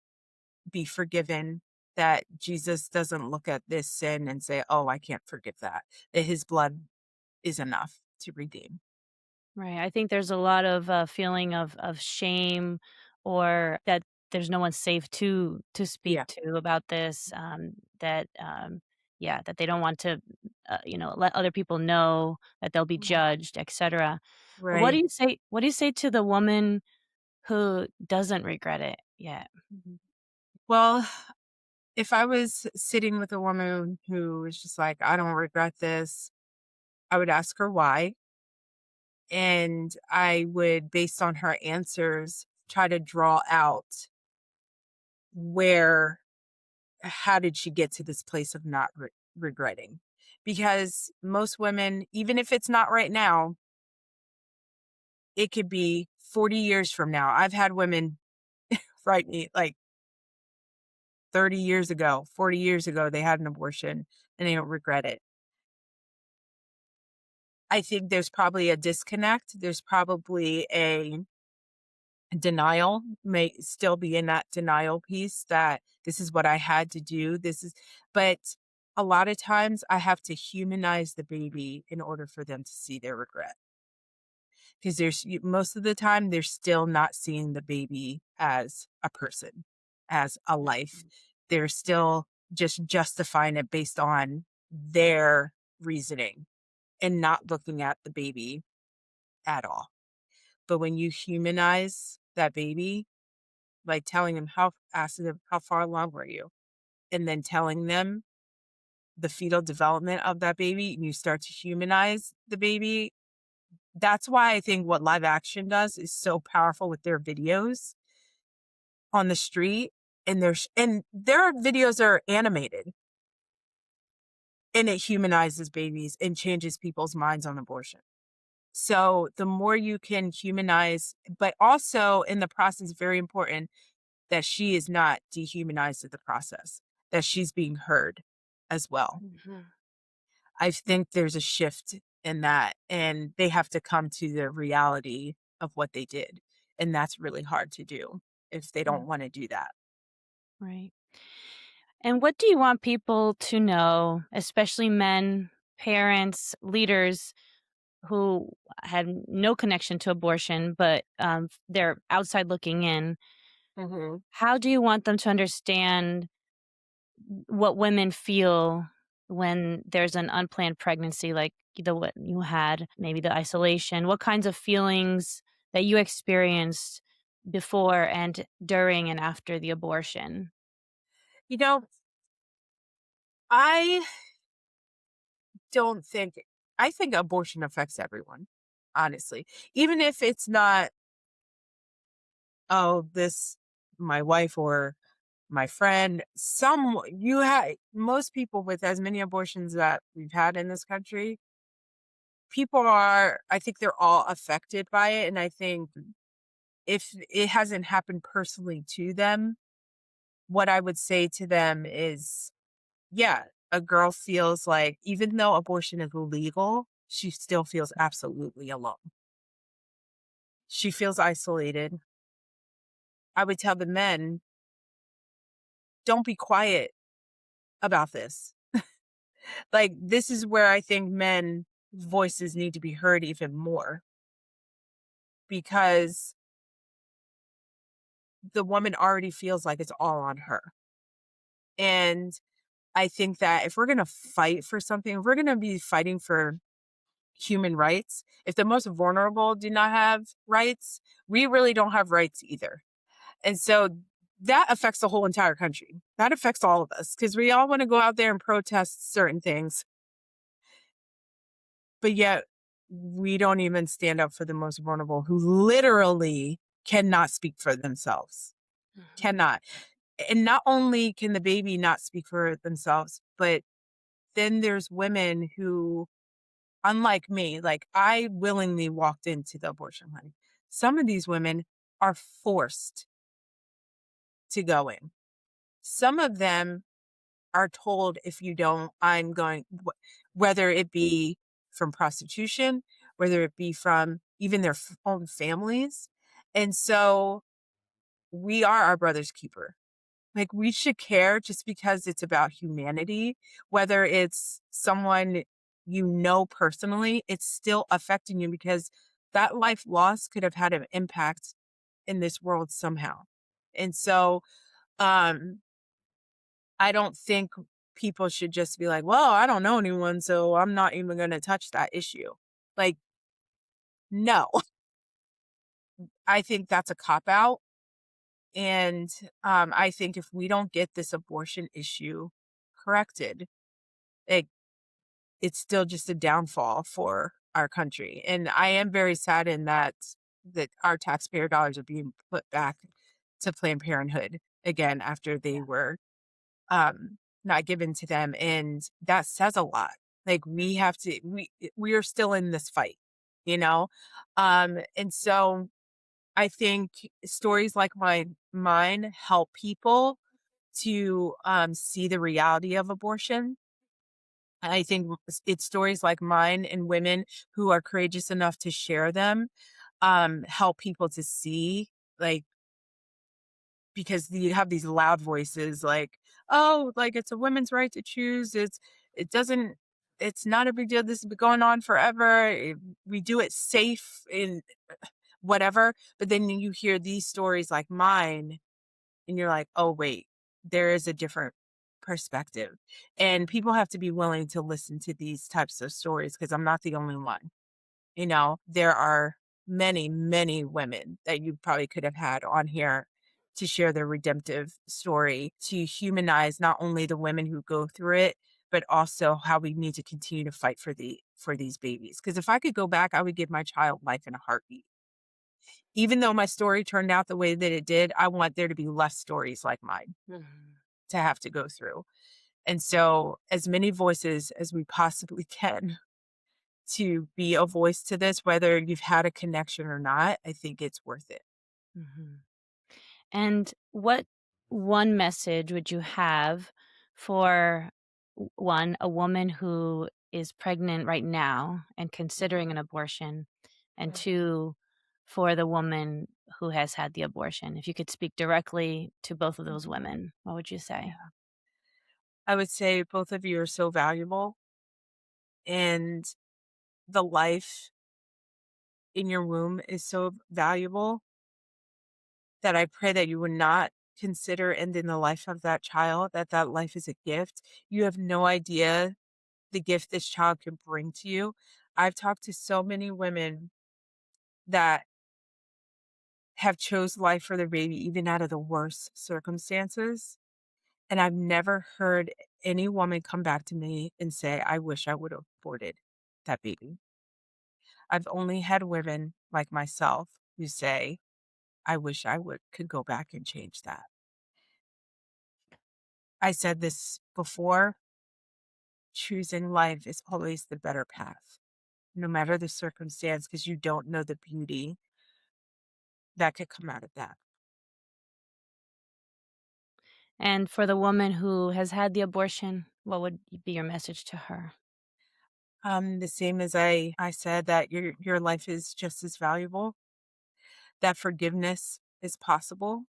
be forgiven, that Jesus doesn't look at this sin and say, "Oh, I can't forgive that." That his blood is enough to redeem. Right. I think there's a lot of feeling of shame, or that there's no one safe to speak Yeah. to about this. That yeah, that they don't want to, let other people know that they'll be Mhm. judged, etc. What do Right. you say? What do you say to the woman who doesn't regret it yet? Mhm. Well, if I was sitting with a woman who was just like, "I don't regret this," I would ask her why, and I would, based on her answers, try to draw out where how did she get to this place of not regretting? Because most women, even if it's not right now, it could be 40 years from now. I've had women write me like 30 years ago, 40 years ago, they had an abortion and they don't regret it. I think there's probably a disconnect. There's probably a denial, may still be in that denial piece, that this is what I had to do. But a lot of times I have to humanize the baby in order for them to see their regret. Because most of the time they're still not seeing the baby as a person, as a life. They're still just justifying it based on their reasoning and not looking at the baby at all. But when you humanize that baby, like telling them, asking them, how far along were you? And then telling them the fetal development of that baby, and you start to humanize the baby. That's why I think what live action does is so powerful with their videos on the street. And their videos are animated, and it humanizes babies and changes people's minds on abortion. So the more you can humanize, but also in the process, very important that she is not dehumanized in the process, that she's being heard as well. Mhm. I think there's a shift in that, and they have to come to the reality of what they did. And that's really hard to do if they Yeah. don't want to do that. Right. And what do you want people to know, especially men, parents, leaders who had no connection to abortion, but they're outside looking in? Hmm. How do you want them to understand what women feel when there's an unplanned pregnancy, like the what you had, maybe the isolation? What kinds of feelings that you experienced before and during and after the abortion? You know, I think abortion affects everyone, honestly. Even if it's not, oh, this, my wife or my friend, most people with as many abortions that we've had in this country, I think they're all affected by it. And I think if it hasn't happened personally to them, what I would say to them is, yeah, a girl feels like even though abortion is legal, she still feels absolutely alone. She feels isolated. I would tell the men, don't be quiet about this. Like, this is where I think men voices need to be heard even more, because the woman already feels like it's all on her. And I think that if we're going to fight for something, if we're going to be fighting for human rights, if the most vulnerable do not have rights, we really don't have rights either. And so that affects the whole entire country. That affects all of us, because we all want to go out there and protest certain things. But yet we don't even stand up for the most vulnerable, who literally cannot speak for themselves. Cannot. And not only can the baby not speak for themselves, but then there's women who, unlike me, like, I willingly walked into the abortion clinic. Some of these women are forced to go in. Some of them are told, if you don't, I'm going, whether it be from prostitution, whether it be from even their own families. And so we are our brother's keeper. Like, we should care just because it's about humanity, whether it's someone you know personally, it's still affecting you, because that life loss could have had an impact in this world somehow. And so, um, I don't think people should just be like, well, I don't know anyone, so I'm not even going to touch that issue. Like, no, I think that's a cop out. And I think if we don't get this abortion issue corrected, it, it's still just a downfall for our country. And I am very saddened that our taxpayer dollars are being put back to Planned Parenthood again after they were not given to them. And that says a lot. Like, we are still in this fight, you know? And so I think stories like mine help people to see the reality of abortion. And I think it's stories like mine and women who are courageous enough to share them help people to see, like, because you have these loud voices like, oh, like, it's a women's right to choose. It doesn't, it's not a big deal. This has been going on forever. We do it safe in whatever. But then you hear these stories like mine and you're like, oh, wait, there is a different perspective. And people have to be willing to listen to these types of stories, because I'm not the only one. You know, there are many, many women that you probably could have had on here to share their redemptive story, to humanize not only the women who go through it, but also how we need to continue to fight for these babies. Because if I could go back, I would give my child life in a heartbeat. Even though my story turned out the way that it did, I want there to be less stories like mine to have to go through. And so, as many voices as we possibly can to be a voice to this, whether you've had a connection or not, I think it's worth it. Mhm. And what one message would you have for a woman who is pregnant right now and considering an abortion, and two, for the woman who has had the abortion? If you could speak directly to both of those women, what would you say? Yeah. I would say both of you are so valuable, and the life in your womb is so valuable, that I pray that you would not consider ending the life of that child, that life is a gift. You have no idea the gift this child can bring to you. I've talked to so many women that have chose life for their baby, even out of the worst circumstances. And I've never heard any woman come back to me and say, I wish I would have aborted that baby. I've only had women like myself who say, I wish I could go back and change that. I said this before, choosing life is always the better path, no matter the circumstance, because you don't know the beauty that could come out of that. And for the woman who has had the abortion, what would be your message to her? The same as I said, that your life is just as valuable, that forgiveness is possible,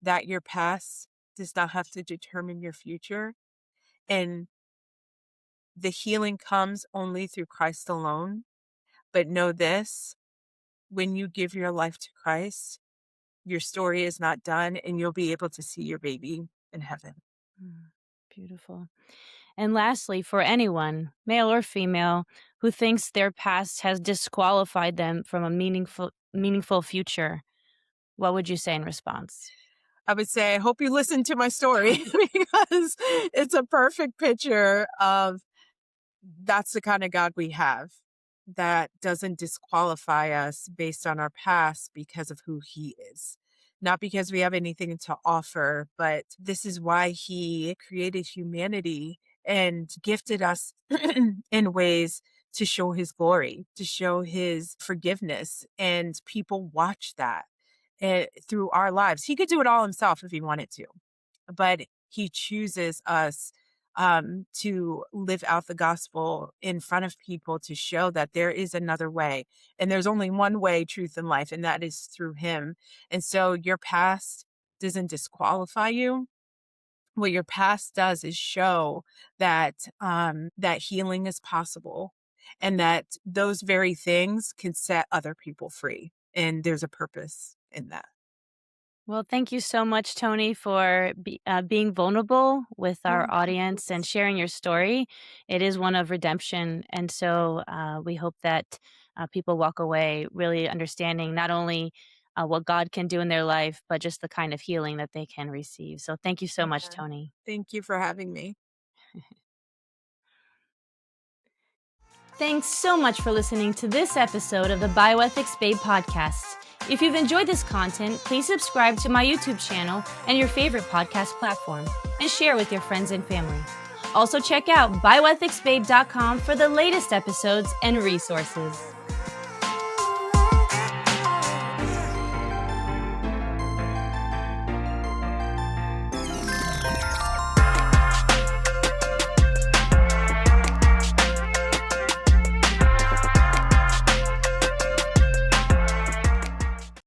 that your past does not have to determine your future, and the healing comes only through Christ alone. But know this, when you give your life to Christ, your story is not done, and you'll be able to see your baby in heaven. Beautiful. And lastly, for anyone, male or female, who thinks their past has disqualified them from a meaningful future, what would you say in response? I would say, I hope you listen to my story because it's a perfect picture of that's the kind of God we have, that doesn't disqualify us based on our past because of who he is. Not because we have anything to offer, but this is why he created humanity and gifted us in ways to show his glory, to show his forgiveness. And people watch that through our lives. He could do it all himself if he wanted to, but he chooses us to live out the gospel in front of people to show that there is another way. And there's only one way, truth, and life, and that is through him. And so your past doesn't disqualify you. What your past does is show that that healing is possible, and that those very things can set other people free. And there's a purpose in that. Well, thank you so much, Toni, for being vulnerable with our Oh, audience and sharing your story. It is one of redemption. And so we hope that people walk away really understanding not only what God can do in their life, but just the kind of healing that they can receive. So thank you so much, yeah. Toni. Thank you for having me. Thanks so much for listening to this episode of the Bioethics Babe podcast. If you've enjoyed this content, please subscribe to my YouTube channel and your favorite podcast platform, and share with your friends and family. Also check out bioethicsbabe.com for the latest episodes and resources.